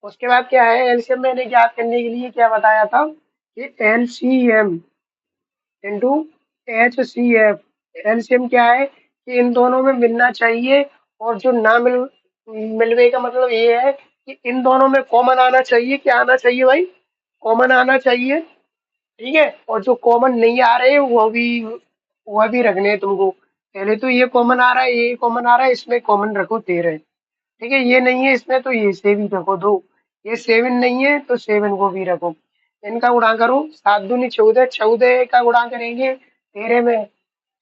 उसके बाद क्या है, एलसीएम मैंने ज्ञात करने के लिए क्या बताया था कि एलसीएम इंटू एचसीएफ। एलसीएम क्या है कि इन दोनों में मिलना चाहिए, और जो ना मिलने का मतलब ये है कि इन दोनों में कॉमन आना चाहिए। क्या आना चाहिए भाई? कॉमन आना चाहिए, ठीक है। और जो कॉमन नहीं आ रहे वो भी रखने हैं तुमको। पहले तो ये कॉमन आ रहा है, ये कॉमन आ रहा है, इसमें कॉमन रखो 13, ठीक है। ये नहीं है इसमें, तो ये से भी रखो 2। ये 7 नहीं है तो 7 को भी रखो। इनका गुणा करो, 7 दूनी 14, 14 का गुणा करेंगे 13 में।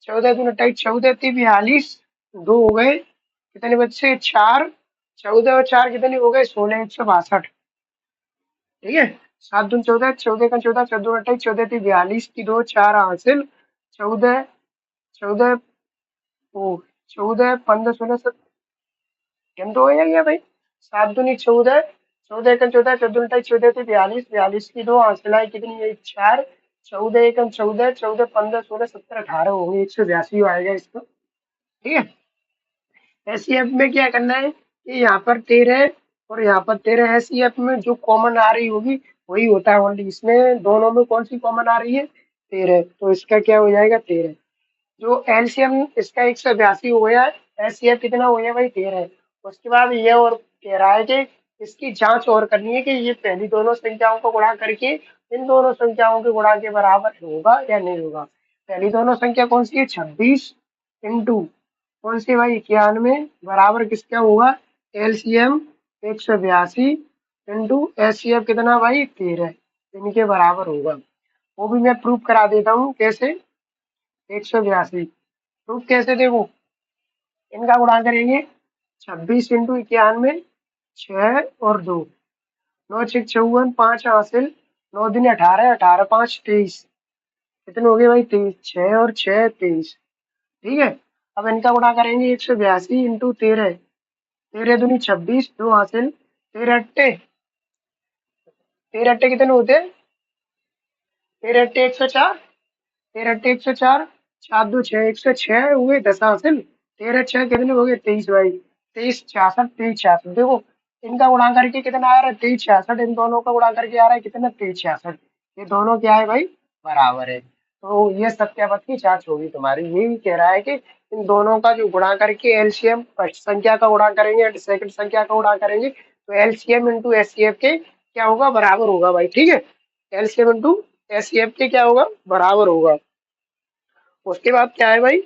14 दूनी 28, 14 ती 42, 2 हो गए, कितने बच्चे? 4। 14 और 4 कितने हो गए? 16, 162, ठीक है। 7 दूनी 14, 14 का 14, 14 28, 14 ती 42 की 2, 4 हासिल। 14, 14 ओ 14 15 16 तो हो गया भाई। 7 दूनी 14, 14 एकम 14, 14 28, 14 थे 42, 42 की 2 हासिल कितनी है? 4। 14 एकम 14, 14 15 16 17 18 हो गई, 182 आएगा इसका, ठीक है। एससीएफ में क्या करना है कि यहाँ पर 13 और यहाँ पर 13, एससीएफ में जो कॉमन आ रही होगी वही होता है ओनली। इसमें दोनों में कौन सी कॉमन आ रही है? 13, तो इसका क्या हो जाएगा? 13। जो एलसीएम इसका 182 हो गया, एचसीएफ कितना हो गया भाई? 13। उसके बाद ये और कह रहा है कि इसकी जांच और करनी है कि ये पहली दोनों संख्याओं को गुणा करके इन दोनों संख्याओं के गुणा के बराबर होगा या नहीं होगा। पहली दोनों संख्या कौन सी है, 26 इंटू कौन सी भाई, 91, बराबर किसका होगा, एलसीएम 182 इंटू एचसीएफ कितना भाई, 13, इनके बराबर होगा। वो भी मैं प्रूफ करा देता हूँ कैसे, 182 प्रूफ कैसे, देखो इनका गुणा करेंगे, 26 इंटू 91, 6 और 2, 9 6 54, 5 हासिल, 9 दूनी 18, 18 5 23, कितने हो गए भाई, 23, 6 और 6 23, ठीक है। अब इनका गुणा करेंगे, 182 इंटू 13, 13 दूनी 26, 2 हासिल, 13 अट्टे कितने होते हैं, 13 अट्टे 104, 13 अट्टे 104, 4 2 6, 106 हुए, 10 हासिल, 13 6 कितने हो गए, 23 भाई, 23 66, 23 66, देखो इनका गुणा करके कितना आ रहा है, 23 66, इन दोनों का गुणा करके आ रहा है कितना, 23 66, ये दोनों क्या है भाई, बराबर है। तो ये सत्यापद की जांच होगी तुम्हारी, यही कह रहा है कि इन दोनों का जो गुणा करके एलसीएम, फर्स्ट संख्या का गुणा करेंगे एंड सेकंड संख्या का गुणा करेंगे, तो एलसीएम इंटू एचसीएफ के क्या होगा, बराबर होगा भाई, ठीक है। एलसीएम इंटू एचसीएफ के क्या होगा, बराबर होगा। उसके बाद क्या है भाई,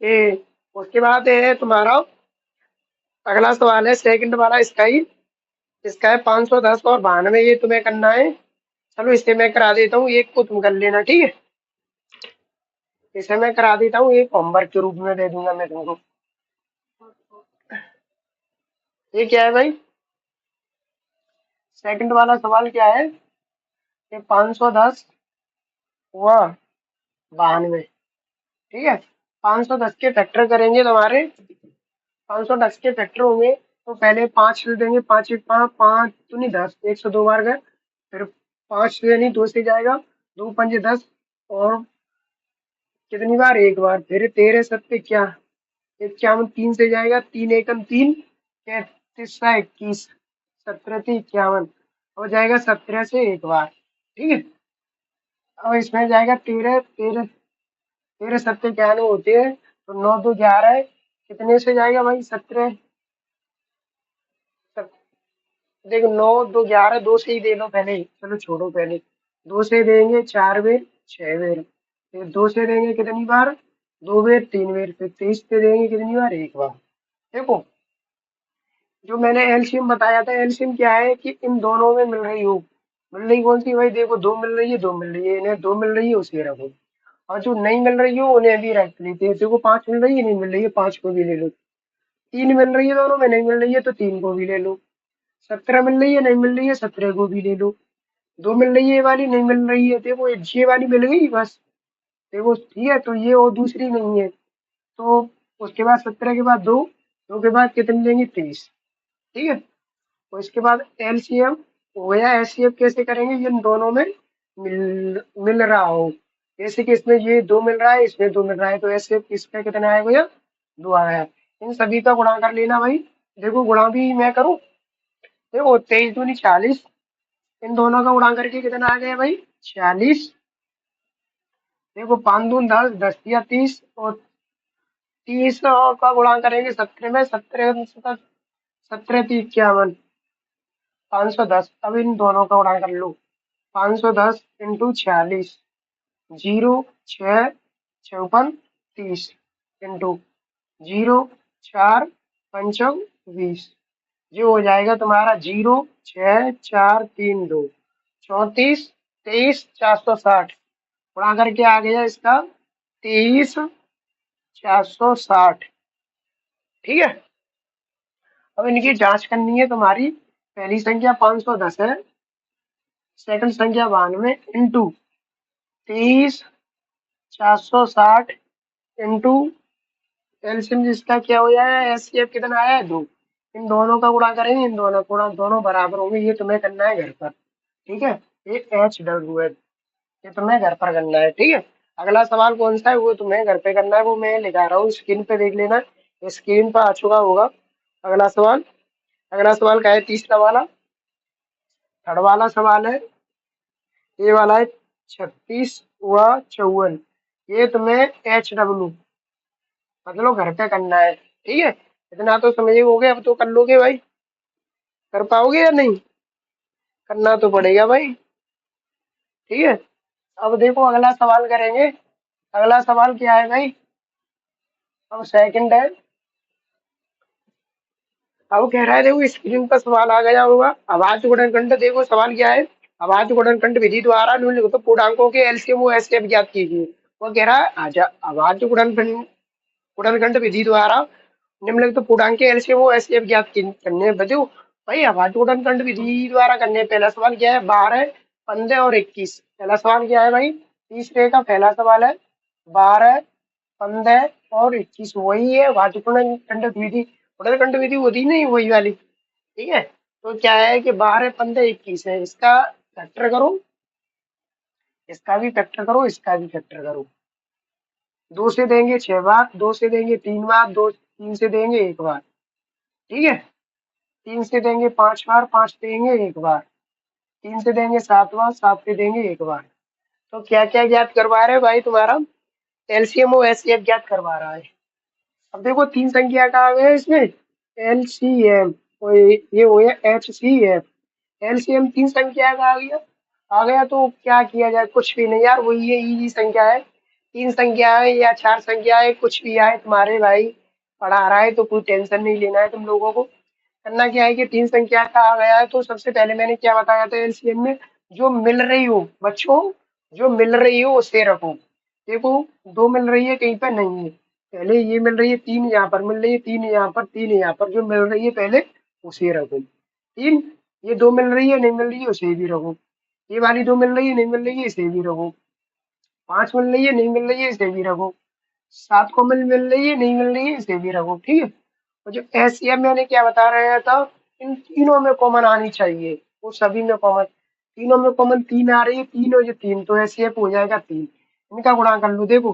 ये उसके बाद है तुम्हारा अगला सवाल है, सेकंड वाला, इसका है 510 और 92, ये तुम्हें करना है। चलो इसे मैं करा देता हूँ, एक को तुम कर लेना, ठीक है। इसे मैं करा देता हूँ, एक होमवर्क के रूप में दे दूंगा मैं तुमको। ये क्या है भाई, सेकंड वाला सवाल क्या है, ये 510 हुआ 92, ठीक है। 510 के फैक्टर करेंगे तुम्हारे, 510 के फैक्टर होंगे, तो पहले 5 ले देंगे, 5 1 5, 5 दूनी 10, 102 बार गए, फिर 5 यानी 2 से जाएगा, 2 5 10, और कितनी बार, एक बार, फिर 13 7 क्या, 51, 3 से जाएगा, 3 एकम 3, 33 21, 17 51, हो जाएगा 17 से एक बार, ठीक है। अब इसमें जाएगा 13 13, 13 7 91 होते हैं, तो 9 2 11, कितने से जाएगा भाई, 17, देखो 9 2 11, 2 से ही दे लो पहले, चलो छोड़ो पहले, 2 से देंगे 4 बेर, 6 बेर, फिर 2 से देंगे कितनी बार, 2 बेर 3 बेर, फिर 23 से देंगे कितनी बार, एक बार। देखो जो मैंने एलसीएम बताया था, एलसीएम क्या है कि इन दोनों में मिल रही हो, मिल रही कौन सी भाई, देखो 2 मिल रही है, 2 मिल रही है, इन्हें 2 मिल रही है उसे रखो, और जो नहीं मिल रही हो उन्हें भी रख लेते हैं। देखो 5 मिल रही है, नहीं मिल रही है, 5 को भी ले लो, 3 मिल रही है, दोनों में नहीं मिल रही है, तो 3 को भी ले लो, 17 मिल रही है, नहीं मिल रही है, 17 को भी ले लो, 2 मिल रही है, ये वाली नहीं मिल रही है, देखो ये वाली मिल गई बस, देखो ठीक है, तो ये और दूसरी नहीं है, तो उसके बाद 17 के बाद 2, 2 के बाद कितनी लेंगे, 23, ठीक है। तो इसके बाद एलसीएम हो गया, एचसीएफ कैसे करेंगे, इन दोनों में मिल रहा हो, जैसे कि इसमें ये 2 मिल रहा है, इसमें 2 मिल रहा है, तो एचसीएफ इसका कितना आएगा भैया, 2 आया। इन सभी का गुणा कर लेना भाई, देखो गुणा भी मैं करूँ, देखो 23 दूनी 40, इन दोनों का गुणा करके कितना आ गया भाई, 46, देखो 5 दून 10, 10 या 30, और 30 का गुणा करेंगे 17 में, 17 17 3 51, 510, अब इन दोनों का गुणा कर लो, 510 इंटू 46, 0 6 54 30, इंटू 0 4 5 20, जो हो जाएगा तुम्हारा 0 6 4 3 2, 34 23 460, गुणा करके आ गया इसका 23 460, ठीक है। अब इनकी जांच करनी है तुम्हारी, पहली संख्या 510 है, सेकंड संख्या 92, इंटू 23 460, इंटू एलसीएम जिसका क्या हो जाएगा, एचसीएफ कितना आया है, 2, इन दोनों का गुणा करेंगे, इन दोनों गुणा दोनों बराबर होंगे, ये तुम्हें करना है घर पर, ठीक है। ये HW है, ये तुम्हें घर पर करना है, ठीक है। अगला सवाल कौन सा है, वो तुम्हें घर पे करना है, वो मैं लिखा रहा हूँ, स्क्रीन पे देख लेना, स्क्रीन पर आ चुका होगा अगला सवाल। अगला सवाल का है, तीसरा वाला, थर्ड वाला सवाल है, ये वाला है 36 व 54, ये तुम्हें HW मतलब घर पे करना है, ठीक है। इतना तो समझोगे, अब तो कर लोगे भाई। कर पाओगे या नहीं? करना तो पड़ेगा भाई। ठीक है। अब देखो अगला सवाल करेंगे। अगला सवाल क्या है भाई? अब सेकंड है। अब कह रहा है, देखो स्क्रीन पर सवाल आ गया होगा। आवाज गुणनखंड, देखो सवाल क्या है। आवाज गुणनखंड विधि द्वारा निम्नलिखित पूर्णांकों के एलसीएम व एचसीएफ ज्ञात कीजिए। वो कह रहा है आजा आवाज गुणनखंड, गुणनखंड विधि द्वारा निम्नलिखित पूर्णांक के एलसीएम व एचसीएफ ज्ञात करने बच्चों। भाई आवाज गुणनखंड विधि द्वारा करने, पहला सवाल क्या है? 12, 15 और 21। पहला सवाल क्या है भाई? तीसरे का पहला सवाल है। 12, 15 और 21 वही है वाचुकुंड खंड विधि। उड़न खंड विधि होती नहीं वही वाली। ठीक है। तो क्या है कि 12, 15, 21 है, इसका फैक्टर करो, इसका भी फैक्टर करो, इसका भी फैक्टर करो। 2 से देंगे 6 बार, 2 से देंगे 3 बार, 2 3 से देंगे 1 बार। ठीक है। 3 से देंगे 5 बार, 5 से देंगे 1 बार। 3 से देंगे 7 बार, 7 से देंगे 1 बार। तो क्या क्या ज्ञात करवा रहे हैं भाई? तुम्हारा एलसीएम और एचसीएफ ज्ञात करवा रहा है। अब देखो 3 संख्या का आ गया इसमें एलसीएम, और ये हो गया एचसीएफ। एलसीएम 3 संख्या का आ गया। आ गया तो क्या किया जाए? कुछ भी नहीं यार, वही ये इजी संख्या है। 3 संख्या है या 4 संख्या है, कुछ भी आए तुम्हारे भाई पढ़ा रहा है तो कोई टेंशन नहीं लेना है तुम लोगों को। करना क्या है कि 3 संख्या का आ गया है तो सबसे पहले मैंने क्या बताया था एलसीएम में? जो मिल रही हो बच्चों, जो मिल रही हो उसे रखो। देखो 2 मिल रही है कहीं पे नहीं है, पहले ये मिल रही है, 3 यहाँ पर मिल रही है, 3 यहाँ पर, 3 यहाँ पर, जो मिल रही है पहले उसे रखो। 3, ये 2 मिल रही है नहीं मिल रही है उसे भी रखो। ये वाली 2 मिल रही है नहीं मिल रही है इसे भी रखो। 5 मिल रही है नहीं मिल रही है इसे भी रखो। 7 को मिल रही है नहीं मिल रही है इसे भी रखो। ठीक है। और जो एससीएफ मैंने क्या बता रहा था, इन तीनों में कॉमन आनी चाहिए। वो सभी में कॉमन, तीनों में कॉमन 3 आ रही है, 3 और जो 3 तो एससीएफ हो जाएगा 3। इनका गुणा कर लो। देखो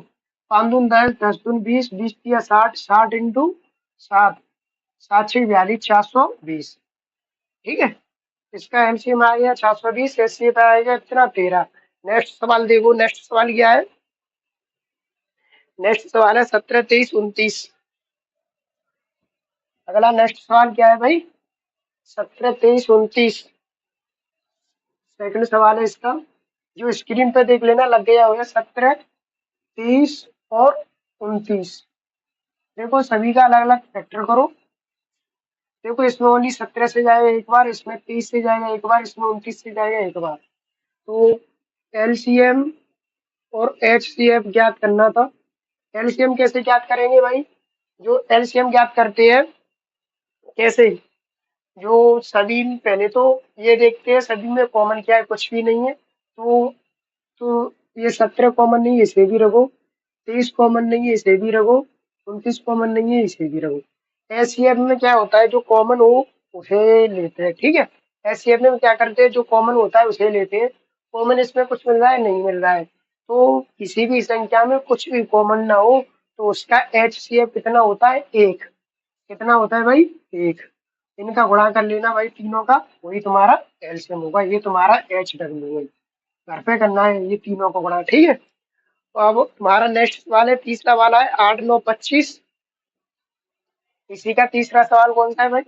5 दून 10, 10 दून 20, 20 या 60, 60 इंटू 7, 7 6 42, 420। ठीक है। इसका एलसीएम आ गया 420, एचसीएफ आएगा इतना 13। नेक्स्ट सवाल देखो, नेक्स्ट सवाल क्या है? नेक्स्ट सवाल है 17, 23, 29। अगला नेक्स्ट सवाल क्या है भाई? 17, 23, 29। सेकंड सवाल है इसका, जो स्क्रीन पे देख लेना लग गया होगा। 17, 23 और 29। देखो सभी का अलग अलग फैक्टर करो। देखो इसमें ओनली 17 से जाएगा एक बार, इसमें 23 से जाएगा एक बार, इसमें 29 से जाएगा एक बार। तो एलसीएम और एचसीएफ ज्ञात करना था। एलसीएम कैसे ज्ञात करेंगे भाई? जो एलसीएम ज्ञात करते हैं कैसे? जो सभी पहले तो ये देखते हैं सभी में कॉमन क्या है, कुछ भी नहीं है। तो ये 17 कॉमन नहीं है इसे भी रखो, 23 कॉमन नहीं है इसे भी रखो, 29 कॉमन नहीं है इसे भी रखो। एससीएफ में क्या होता है, जो कॉमन हो उसे लेते हैं। ठीक है। एससीएफ में क्या करते हैं, जो कॉमन होता है उसे लेते हैं। कॉमन इसमें कुछ मिल रहा है नहीं मिल रहा है, तो किसी भी संख्या में कुछ भी कॉमन ना हो तो उसका एचसीएफ कितना होता है? 1। कितना होता है भाई? 1। इनका गुणा कर लेना भाई तीनों का, वही तुम्हारा एलसीएम होगा। ये तुम्हारा एच डब्ल्यू है, घर पे करना है ये तीनों को गुणा। ठीक है। तो अब तुम्हारा नेक्स्ट सवाल है, तीसरा वाला है 8, 9, 25। इसी का तीसरा सवाल कौन सा है भाई?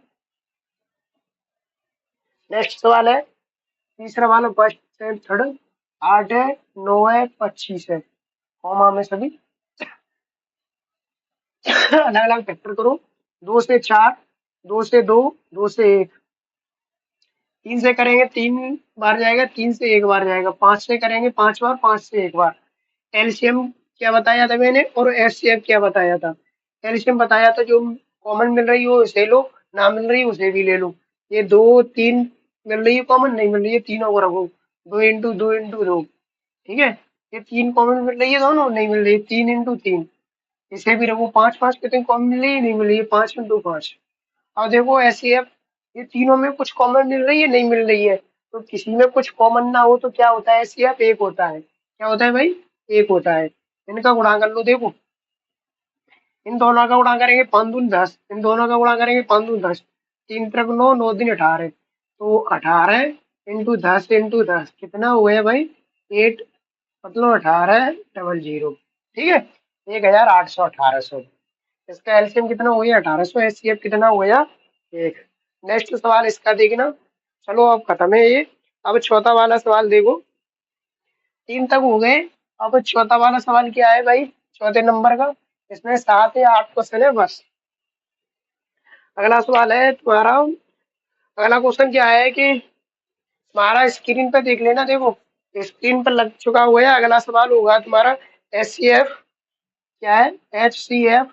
नेक्स्ट सवाल है, तीसरा वाला फर्स्ट से थर्ड। 8 है, 9 है, 25 है, कॉमा में सभी अलग अलग फैक्टर करो। 2 से 4, 2 से 2, 2 से 1। 3 से करेंगे 3 बार जाएगा, 3 से 1 बार जाएगा। 5 से करेंगे 5 बार, 5 से 1 बार। एलसीएम क्या बताया था मैंने और एचसीएफ क्या बताया था? एलसीएम बताया था जो कॉमन मिल रही हो उसे लो, ना मिल रही उसे भी ले लो। ये 2 3 मिल रही है कॉमन, नहीं मिल रही है तीनों को रखो। 2 इंटू 2 इंटू 2। ठीक है। ये 3 कॉमन मिल रही है, दोनों नहीं मिल रही है, 3 इंटू 3। इसे भी रखो। 5 5 कितनी कॉमन मिल रही है? नहीं मिल रही है, 5 इंटू 5। अब देखो एचसीएफ, ये तीनों में कुछ कॉमन मिल रही है नहीं मिल रही है, तो किसी में कुछ कॉमन ना हो तो क्या होता है? एचसीएफ 1 होता है। क्या होता है भाई? 1 होता है। इनका गुणा कर लो। देखो इन दोनों का गुणा करेंगे 5 दूनी 10, इन दोनों का गुणा करेंगे 5 दूनी 10, 3 त्रिक 9, 9 दूनी 18। तो 18 इंटू 10 इंटू 10 कितना हुआ है भाई? 8, मतलब 18 डबल जीरो। ठीक है। 1818। इसका एलसीएम कितना हो गया 1800, एचसीएफ कितना हो गया 1। नेक्स्ट सवाल इसका देखना। चलो अब खत्म है ये। अब चौथा वाला सवाल देखो। 3 तक हो गए। अब चौथा वाला सवाल क्या है भाई, चौथे नंबर का। इसमें 7 या 8 क्वेश्चन है बस। अगला सवाल है तुम्हारा। अगला क्वेश्चन क्या है कि तुम्हारा स्क्रीन पे देख लेना, देखो स्क्रीन पर लग चुका हुआ है। अगला सवाल होगा तुम्हारा एच सी एफ, क्या है एच सी एफ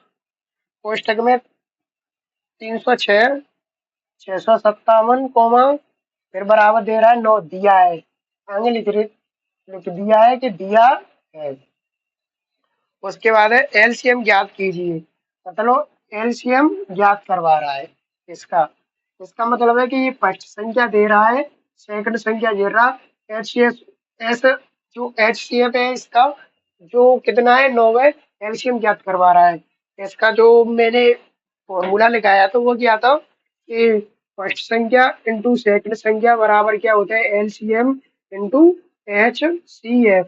कोष्टक में 306, 657 कोमा, फिर बराबर दे रहा है 9 दिया है। आगे लिख दिया है कि दिया है। उसके बाद है एलसीएम ज्ञात कीजिए। मतलब एलसीएम ज्ञात करवा रहा है इसका। इसका मतलब है कि ये फर्स्ट संख्या दे रहा है, सेकंड संख्या दे रहा है। एच एस एस जो एच सी एफ है इसका जो कितना है 9 है, एलसीएम ज्ञात करवा रहा है। इसका जो मैंने फॉर्मूला लिखाया तो वो क्या था कि फर्स्ट संख्या इंटू सेकंड संख्या बराबर क्या होता है LCM into H C F.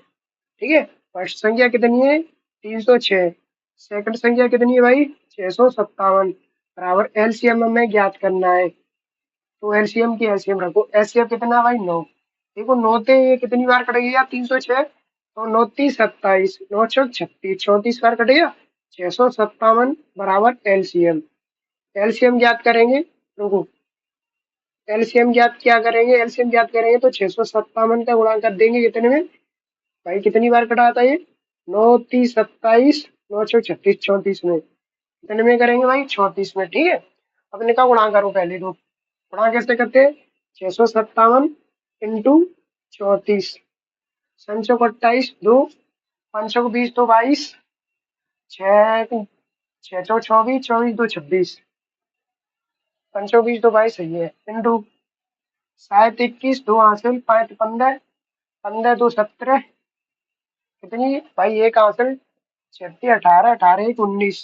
ठीक है, फर्स्ट संख्या कितनी है 306, सेकंड संख्या कितनी है भाई 657, बराबर एलसीएम हमें ज्ञात करना है। तो एलसीएम की एलसीएम रखो, एलसीएम कितना भाई 9। देखो 9 से ये कितनी बार कटेगा 306, तो 9 तीस 27, 9 चौक 36, 34 बार कटेगा 657 बराबर एलसीएम। एलसीएम ज्ञात करेंगे, रुको एलसीएम ज्ञात क्या करेंगे, एलसीएम ज्ञात करेंगे तो 657 का गुणा कर देंगे कितने में भाई, कितनी बार कटा आता है ये 9 30 27, 9 छः 36, 34 में। कितने में करेंगे भाई 34 में। ठीक है, अपने का गुणा करो पहले तो। गुणा कैसे करते हैं 657 इंटू 34, संचो को 28, 2 पंचों को 20 तो 22, छः छः चौ 24, 24 दो 26, पंचों 20 तो 22 सही है, इंटू 7 21, 2 हासिल 5 15, 15 दो 17, कितनी भाई एक हासिल 36, 18, 18 एक 19,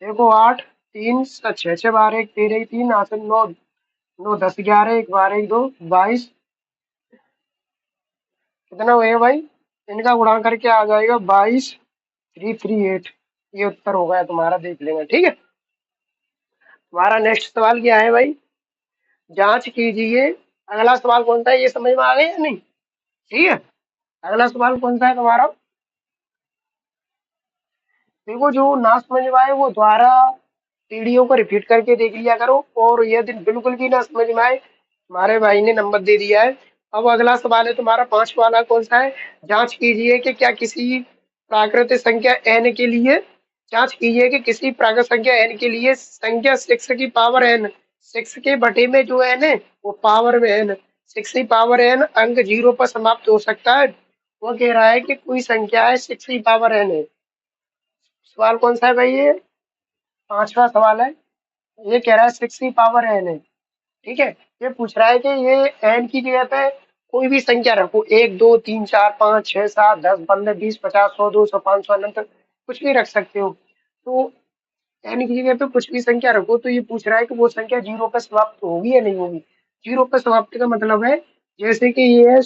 देखो 8 3 छः छः 12 एक 13 3 हासिल 9, 9 10 11 एक 12 एक 2 22, कितना हुआ भाई, इनका गुणा करके आ जाएगा 22,338। ये उत्तर होगा तुम्हारा, देख लेंगे। ठीक है, तुम्हारा नेक्स्ट सवाल क्या है भाई, जांच कीजिए। अगला सवाल कौन सा है ये समझ में आ गया या नहीं। ठीक है, अगला सवाल कौन सा है तुम्हारा, देखो जो ना समझ में आए वो द्वारा वीडियो को रिपीट करके देख लिया करो, और यदि बिल्कुल भी ना समझ में आए हमारे भाई ने नंबर दे दिया है। अब अगला सवाल है तुम्हारा 5 वाला कौन सा है, जांच कीजिए कि क्या किसी प्राकृतिक संख्या n के लिए, जांच कीजिए कि किसी प्राकृतिक संख्या n के लिए संख्या 6 की पावर n, 6 के बटे में जो n है वो पावर में n, 6 की पावर n अंक 0 पर समाप्त हो सकता है। वो कह रहा है कि कोई संख्या है 6 की पावर n है। सवाल कौन सा है भाई ये, 5वां सवाल है। ये कह रहा है 6 की पावर n है। ठीक है, ये पूछ रहा है कि ये n की जगह पे कोई भी संख्या रखो, 1 2 3 4 5 6 7 10 15 20 50 100 200 500 अनंत, कुछ भी रख सकते हो। तो n की जगह पे कुछ भी संख्या रखो, तो ये पूछ रहा है कि वो संख्या 0 पे समाप्त होगी या नहीं होगी। 0 पे समाप्ति का मतलब है जैसे कि ये है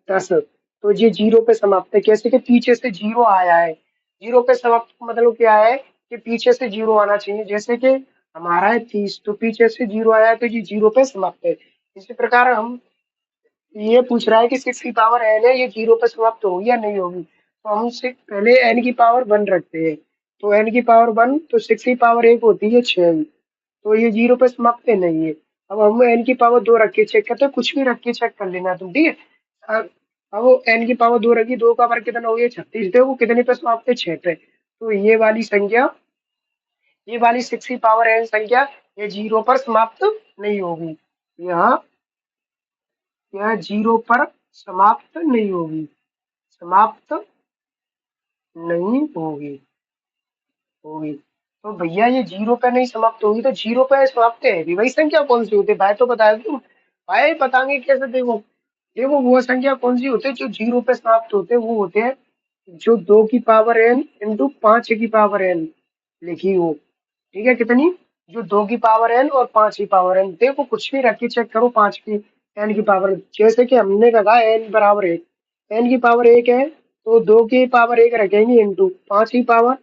10, तो ये 0 पे समाप्त है, कैसे कि पीछे से 0 आया है। 0 पे समाप्त का मतलब क्या है कि पीछे से 0 आना चाहिए, जैसे कि हमारा है 30, तो पीछे से 0 आया है तो ये 0 पे समाप्त है। इसी प्रकार हम ये पूछ रहा है कि 6 की पावर n है, ये 0 पे समाप्त होगी या नहीं होगी। तो हम पहले n की पावर 1 रखते हैं, तो n की पावर 1 तो 6 की पावर 1 होती है 6, तो ये 0 पे समाप्त है नहीं है। अब हम n की पावर 2 रख के चेक करते हैं, कुछ भी रख के चेक कर लेना तुम। ठीक है, अब वो n की पावर 2 रखी, 2 का वर्ग कितना हो गया 36, देखो कितने पे समाप्त है 6 पे। तो ये वाली संख्या, ये वाली 6 की पावर n संख्या ये 0 पर समाप्त नहीं होगी। यहाँ यह 0 पर समाप्त नहीं होगी, समाप्त नहीं होगी, होगी। तो भैया ये 0 पे नहीं समाप्त होगी, तो 0 पे समाप्त है भी वही संख्या कौन सी होती है भाई, तो बताया तुम भाई, बताएंगे कैसे। देखो देखो वो संख्या कौन सी होती है जो 0 पे समाप्त होते हैं, वो होते हैं जो 2 की पावर n इंटू 5 की पावर n लिखी हो। ठीक है, कितनी, जो 2 की पावर n और 5 की पावर n, देखो कुछ भी रख के चेक करो, 5 की n की पावर, जैसे कि हमने कहा n बराबर 1, n की पावर 1 है तो 2 की पावर 1 रखेंगे इंटू 5 की पावर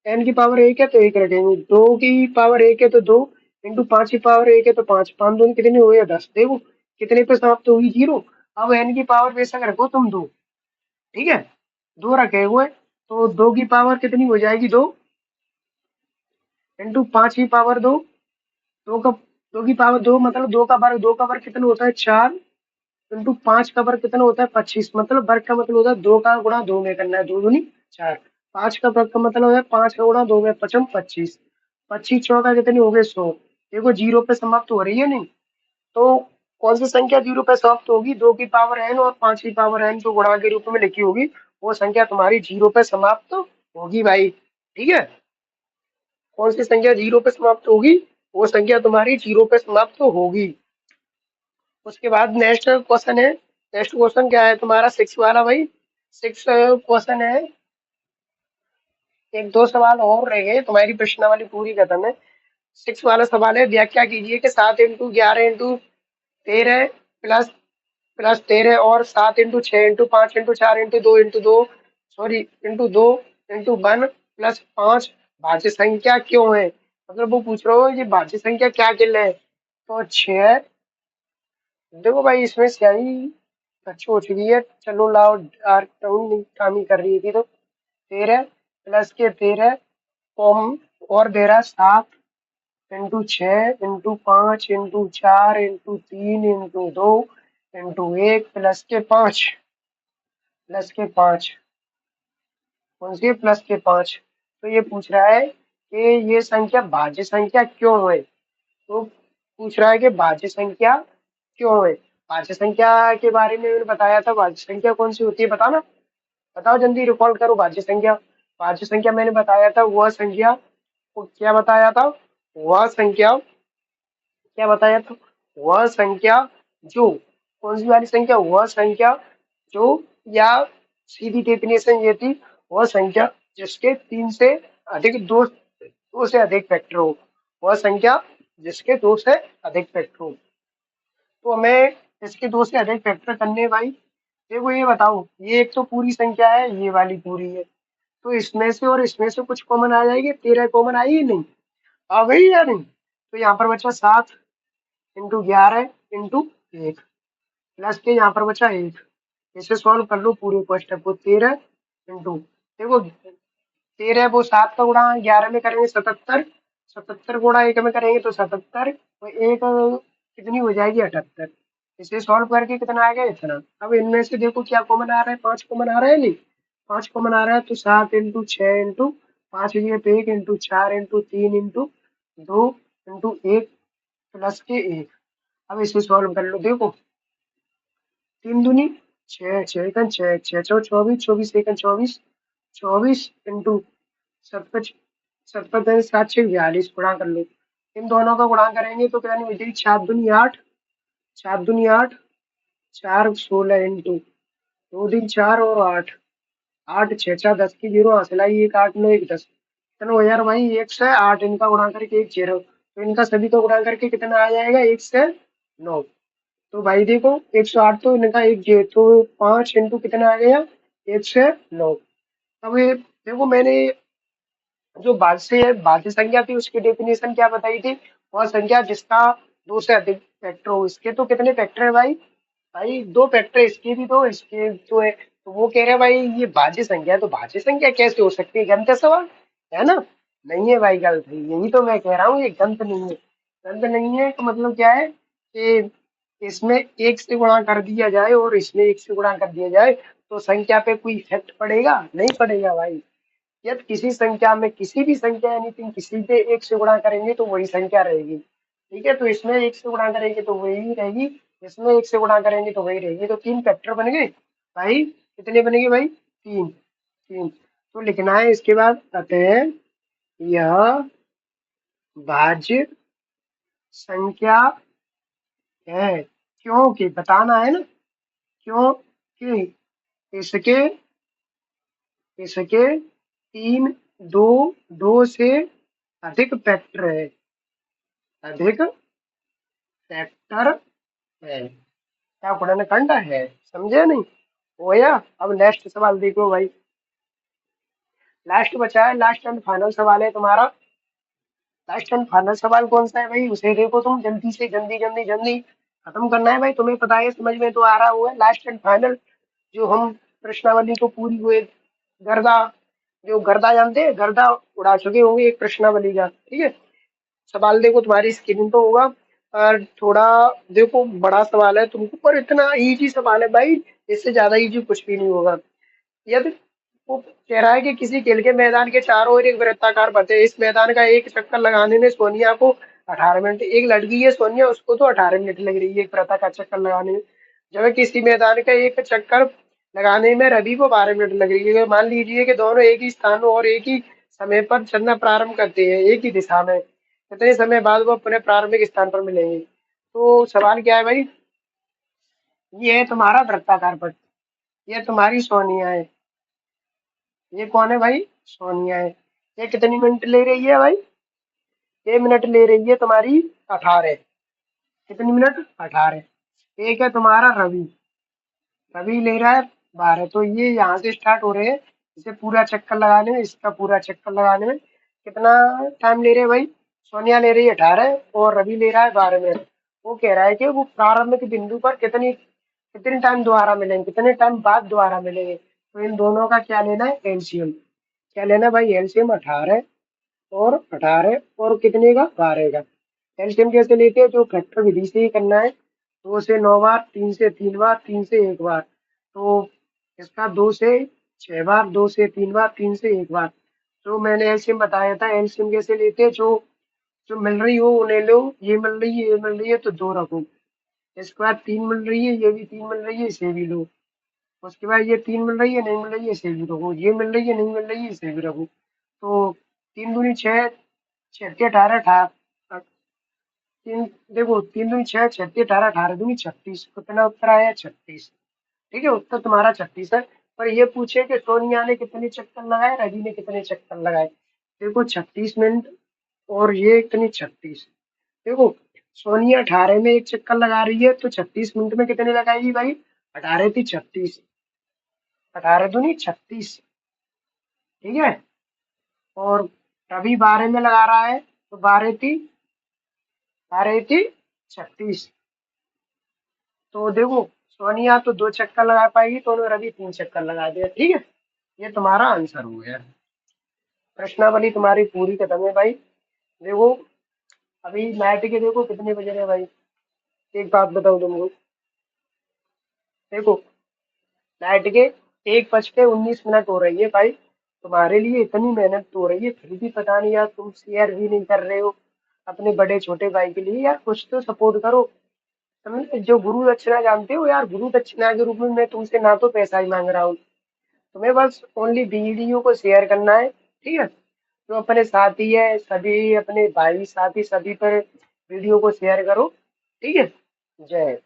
एन की पावर एक है तो एक रखेंगे, दो की पावर एक है तो दो, इंटू पांच की पावर एक है तो पांच, पांच दूनी कितने हुए, 10। देखो कितने पे समाप्त होगी, जीरो। अब एन की पावर बेशक रखो तुम दो, ठीक है, दो रखे हुए, तो दो की पावर कितनी हो जाएगी, दो, इंटू पांच की पावर दो, दो का, दो की पावर दो मतलब दो का वर्ग कितना होता है, चार, इंटू पांच का वर्ग कितना होता है, 25। मतलब वर्ग का मतलब होता है दो का गुणा दो में करना है, दो दूनी चार। पांच का वर्ग का मतलब है पांच का गुणा दो में पचम 25, 25 चौका कितनी हो गई, 100। देखो जीरो पे समाप्त हो रही है नहीं, तो कौन सी संख्या जीरो पे समाप्त होगी, दो की पावर एन और पांच की पावर एन जो गुणा के रूप में लिखी होगी, वो संख्या तुम्हारी जीरो पे समाप्त होगी भाई, ठीक है। कौन सी संख्या जीरो पे समाप्त होगी, वो संख्या तुम्हारी जीरो पे समाप्त होगी। उसके बाद नेक्स्ट क्वेश्चन है, नेक्स्ट क्वेश्चन क्या है तुम्हारा, सिक्स वाला भाई। सिक्स क्वेश्चन है, एक दो सवाल और रह गए, तुम्हारी प्रश्नावली पूरी खत्म है। सिक्स वाला सवाल है, व्याख्या कीजिए कि सात इंटू ग्यारह इंटू तेरह प्लस प्लस तेरह और सात इंटू छह इंटू पांच इंटू चार इंटू दो इंटू दो, सॉरी इंटू दो इंटू वन प्लस पांच भाज्य संख्या क्यों है। मतलब वो पूछ रहे हो ये भाज्य संख्या क्या किल है, तो छह। देखो भाई इसमें स्याही अच्छी हो चुकी है, चलो लाओ डार्क टाउन काम ही कर रही थी, तो तेरह प्लस के तेरह कॉम और दे रहा सात इंटू छः इंटू पाँच इंटू चार इंटू तीन इंटू दो इंटू एक प्लस के पाँच, प्लस के पाँच, कौन सी प्लस के पाँच। तो ये पूछ रहा है कि ये संख्या भाज्य संख्या क्यों है, तो पूछ रहा है कि भाज्य संख्या क्यों है। भाज्य संख्या के बारे में मैंने बताया था, भाज्य संख्या कौन सी होती है बताना, बताओ जल्दी रिकॉल करो भाज्य संख्या। भाज्य संख्या मैंने बताया था वह संख्या, वो क्या बताया था, वह संख्या, क्या बताया था, वह संख्या जो, कौन सी वाली संख्या, वह संख्या जो, या सीधी डेफिनेशन ये थी, वह संख्या जिसके तीन से अधिक, दो से अधिक फैक्टर हो, वह संख्या जिसके दो से अधिक फैक्टर हो। तो हमें इसके दो से अधिक फैक्टर करने हैं भाई। देखो ये बताओ, ये एक तो पूरी संख्या है, ये वाली पूरी है, तो इसमें से और इसमें से कुछ कॉमन आ जाएगी, तेरह कॉमन आई ही नहीं, आ गई या नहीं। तो यहाँ पर बचा सात इंटू ग्यारह इंटू एक प्लस के यहाँ पर बचा एक, इसे सॉल्व कर लो पूरे क्वेश्चन को, तेरह इंटू, देखो तेरह वो सात का गुणा ग्यारह में करेंगे सतहत्तर, सतहत्तर गुणा एक में करेंगे तो सतहत्तर, तो एक कितनी हो जाएगी, अठहत्तर। इसे सॉल्व करके कितना आएगा, इतना। अब इनमें से देखो क्या कॉमन आ रहा है, पांच कॉमन आ रहा है नहीं, पांच कॉमन आ रहा है, तो सात इंटू छह इंटू पांच ये पे एक इंटू चार इंटू तीन इंटू दो इंटू एक प्लस के एक। अब इसे सॉल्व कर लो, देखो तीन दूनी छह, छह एकन छह, छह चौ चौबीस, चौबीस एकन चौबीस, चौबीस इंटू सत्तर, सत्तर सात छह बयालीस, गुणा कर लो। इन दोनों का गुणा करेंगे तो कितनी हो जाएगी, सात दूनी आठ, सात दूनी आठ, चार सोलह इंटू दो दिन चार और आठ, आठ छह चार दस की जीरो हासिल आई, एक आठ नौ एक दस, चलो यार भाई एक से आठ, इनका गुणा करके एक जीरो, तो इनका सभी का गुणा करके कितना आ जाएगा, एक से नौ। तो भाई देखो 108 तो इनका एक जे, तो पांच इंटू कितना आ गया, एक से नौ। अब ये देखो मैंने जो भाज्य संख्या थी उसकी डेफिनेशन क्या बताई थी, वह संख्या जिसका दो से अधिक फैक्टर हो। इसके तो कितने फैक्टर है भाई, भाई दो फैक्टर, इसके भी दो, इसके जो है, तो वो कह रहे हैं भाई ये भाज्य संख्या है, तो भाज्य संख्या कैसे हो सकती है, गणित सवाल है ना। नहीं है भाई गलत है, यही तो मैं कह रहा हूँ, ये गलत नहीं है। गलत नहीं है तो मतलब क्या है कि इसमें एक से गुणा कर दिया जाए और इसमें एक से गुणा कर दिया जाए, तो संख्या पे कोई इफेक्ट पड़ेगा, नहीं पड़ेगा भाई। यदि किसी संख्या में किसी भी संख्या एनीथिंग किसी पे एक से गुणा करेंगे तो वही संख्या रहेगी, ठीक है। तो इसमें एक से गुणा करेंगे तो वही रहेगी, इसमें एक से गुणा करेंगे तो वही रहेगी, तो तीन फैक्टर बन गए भाई, कितने बनेंगे भाई, तीन, तीन। तो लिखना है इसके बाद, अतः यह भाज्य संख्या है, क्योंकि बताना है ना, क्योंकि इसके इसके तीन, दो, दो से अधिक फैक्टर है, अधिक फैक्टर है, क्या गुणनखंड है, समझे नहीं, होया। अब नेक्स्ट सवाल देखो भाई, लास्ट बचा है, लास्ट एंड फाइनल सवाल है तुम्हारा। लास्ट एंड फाइनल सवाल कौन सा है भाई, उसे देखो तुम जल्दी से, जल्दी जल्दी जल्दी खत्म करना है भाई, तुम्हें पता है, समझ में तो आ रहा हुआ है। लास्ट एंड फाइनल, जो हम प्रश्नावली को पूरी हुए गर्दा, जो गर्दा जानते हैं, गर्दा उड़ा चुके होंगे एक प्रश्नावली का, ठीक है। सवाल देखो तुम्हारी स्क्रीन पे होगा, और थोड़ा देखो बड़ा सवाल है तुमको, पर इतना इजी सवाल है भाई, इससे ज्यादा इजी कुछ भी नहीं होगा। यदि वो कह रहा है कि किसी खेल के मैदान के चारों ओर एक वृत्ताकार पथ है, इस मैदान का एक चक्कर लगाने में सोनिया को 18 मिनट, एक लड़की है सोनिया, उसको तो 18 मिनट लग रही है एक वृत्ताकार चक्कर लगाने में। जब किसी मैदान का एक चक्कर लगाने में रवि को 12 मिनट लग रही है। मान लीजिए कि दोनों एक ही स्थान और एक ही समय पर चलना प्रारंभ करते हैं एक ही दिशा में, कितने समय बाद वो अपने प्रारंभिक स्थान पर मिलेंगे। तो सवाल क्या है भाई, ये है तुम्हारा वृत्ताकार पथ, ये तुम्हारी सोनिया है। ये कौन है भाई, सोनिया है। ये कितनी मिनट ले रही है भाई, ये मिनट ले रही है तुम्हारी 18। कितनी मिनट, 18। एक है तुम्हारा रवि, रवि ले रहा है 12। तो ये यहाँ से स्टार्ट हो रहे हैं, इसे पूरा चक्कर लगाने में, इसका पूरा चक्कर लगाने में कितना टाइम ले रहे हैं भाई, सोनिया ले रही है 18 और रवि ले रहा है 12 मिनट। वो कह रहा है कि वो प्रारंभिक बिंदु पर कितनी कितने टाइम दोबारा मिलेंगे, कितने टाइम बाद दोबारा मिलेंगे। तो इन दोनों का क्या लेना है, एलसीएम। क्या लेना है भाई, एलसीएम 18 और 18 और कितने का, 12 का। एलसीएम कैसे लेते हैं, जो फैक्टर विधि से ही करना है। 2 से 9 बार, 3 से 3 बार, 3 से 1 बार। तो इसका 2 से 6 बार, 2 से 3 बार, 3 से 1 बार। जो मैंने एलसीएम बताया था, एलसीएम कैसे लेते हैं, जो जो मिल रही हो उन्हें लो, ये मिल रही है, ये मिल रही है तो दो रखो। इसके बाद 3 मिल रही है, ये भी 3 मिल रही है, इसे भी लो। उसके बाद ये 3 मिल रही है, नहीं मिल रही है, इसे भी रखो। ये मिल रही है, नहीं मिल रही है, इसे भी रखो। तो 3 दूनी 6, 6 × 18, 18। तीन, देखो 3 दूनी 6, 6 × 18, 18 दूनी 36। कितना उत्तर आया, 36। ठीक है, उत्तर तुम्हारा 36 है। पर ये पूछे कि सोनिया ने कितने चक्कर लगाए, रवि ने कितने चक्कर लगाए। देखो 36 मिनट और ये कितनी 36। देखो सोनिया 18 में एक चक्कर लगा रही है, तो 36 मिनट में कितने लगाएगी भाई, 18 × 36, 18 दूनी 36। ठीक है, और रवि 12 में लगा रहा है, तो 12 × 36। तो देखो सोनिया तो 2 चक्कर लगा पाएगी, तो रवि 3 चक्कर लगा दिया। ठीक है, ये तुम्हारा आंसर हो गया। प्रश्नावली तुम्हारी पूरी खत्म है भाई। देखो अभी नाइट के देखो कितने बजे रहे भाई, एक बात बताओ तुमको। देखो नाइट के 1 बज के 19 मिनट हो रही है भाई। तुम्हारे लिए इतनी मेहनत तो हो रही है, फिर भी पता नहीं यार, तुम शेयर भी नहीं कर रहे हो अपने बड़े छोटे भाई के लिए। यार कुछ तो सपोर्ट करो। तुम जो गुरु दक्षिणा जानते हो यार, गुरु दक्षिणा के रूप में मैं तुमसे ना तो पैसा ही मांग रहा हूँ, तुम्हें बस ओनली वीडियो को शेयर करना है। ठीक है, तो अपने साथी है सभी, अपने भाई साथी सभी पर वीडियो को शेयर करो। ठीक है, जय हिंद।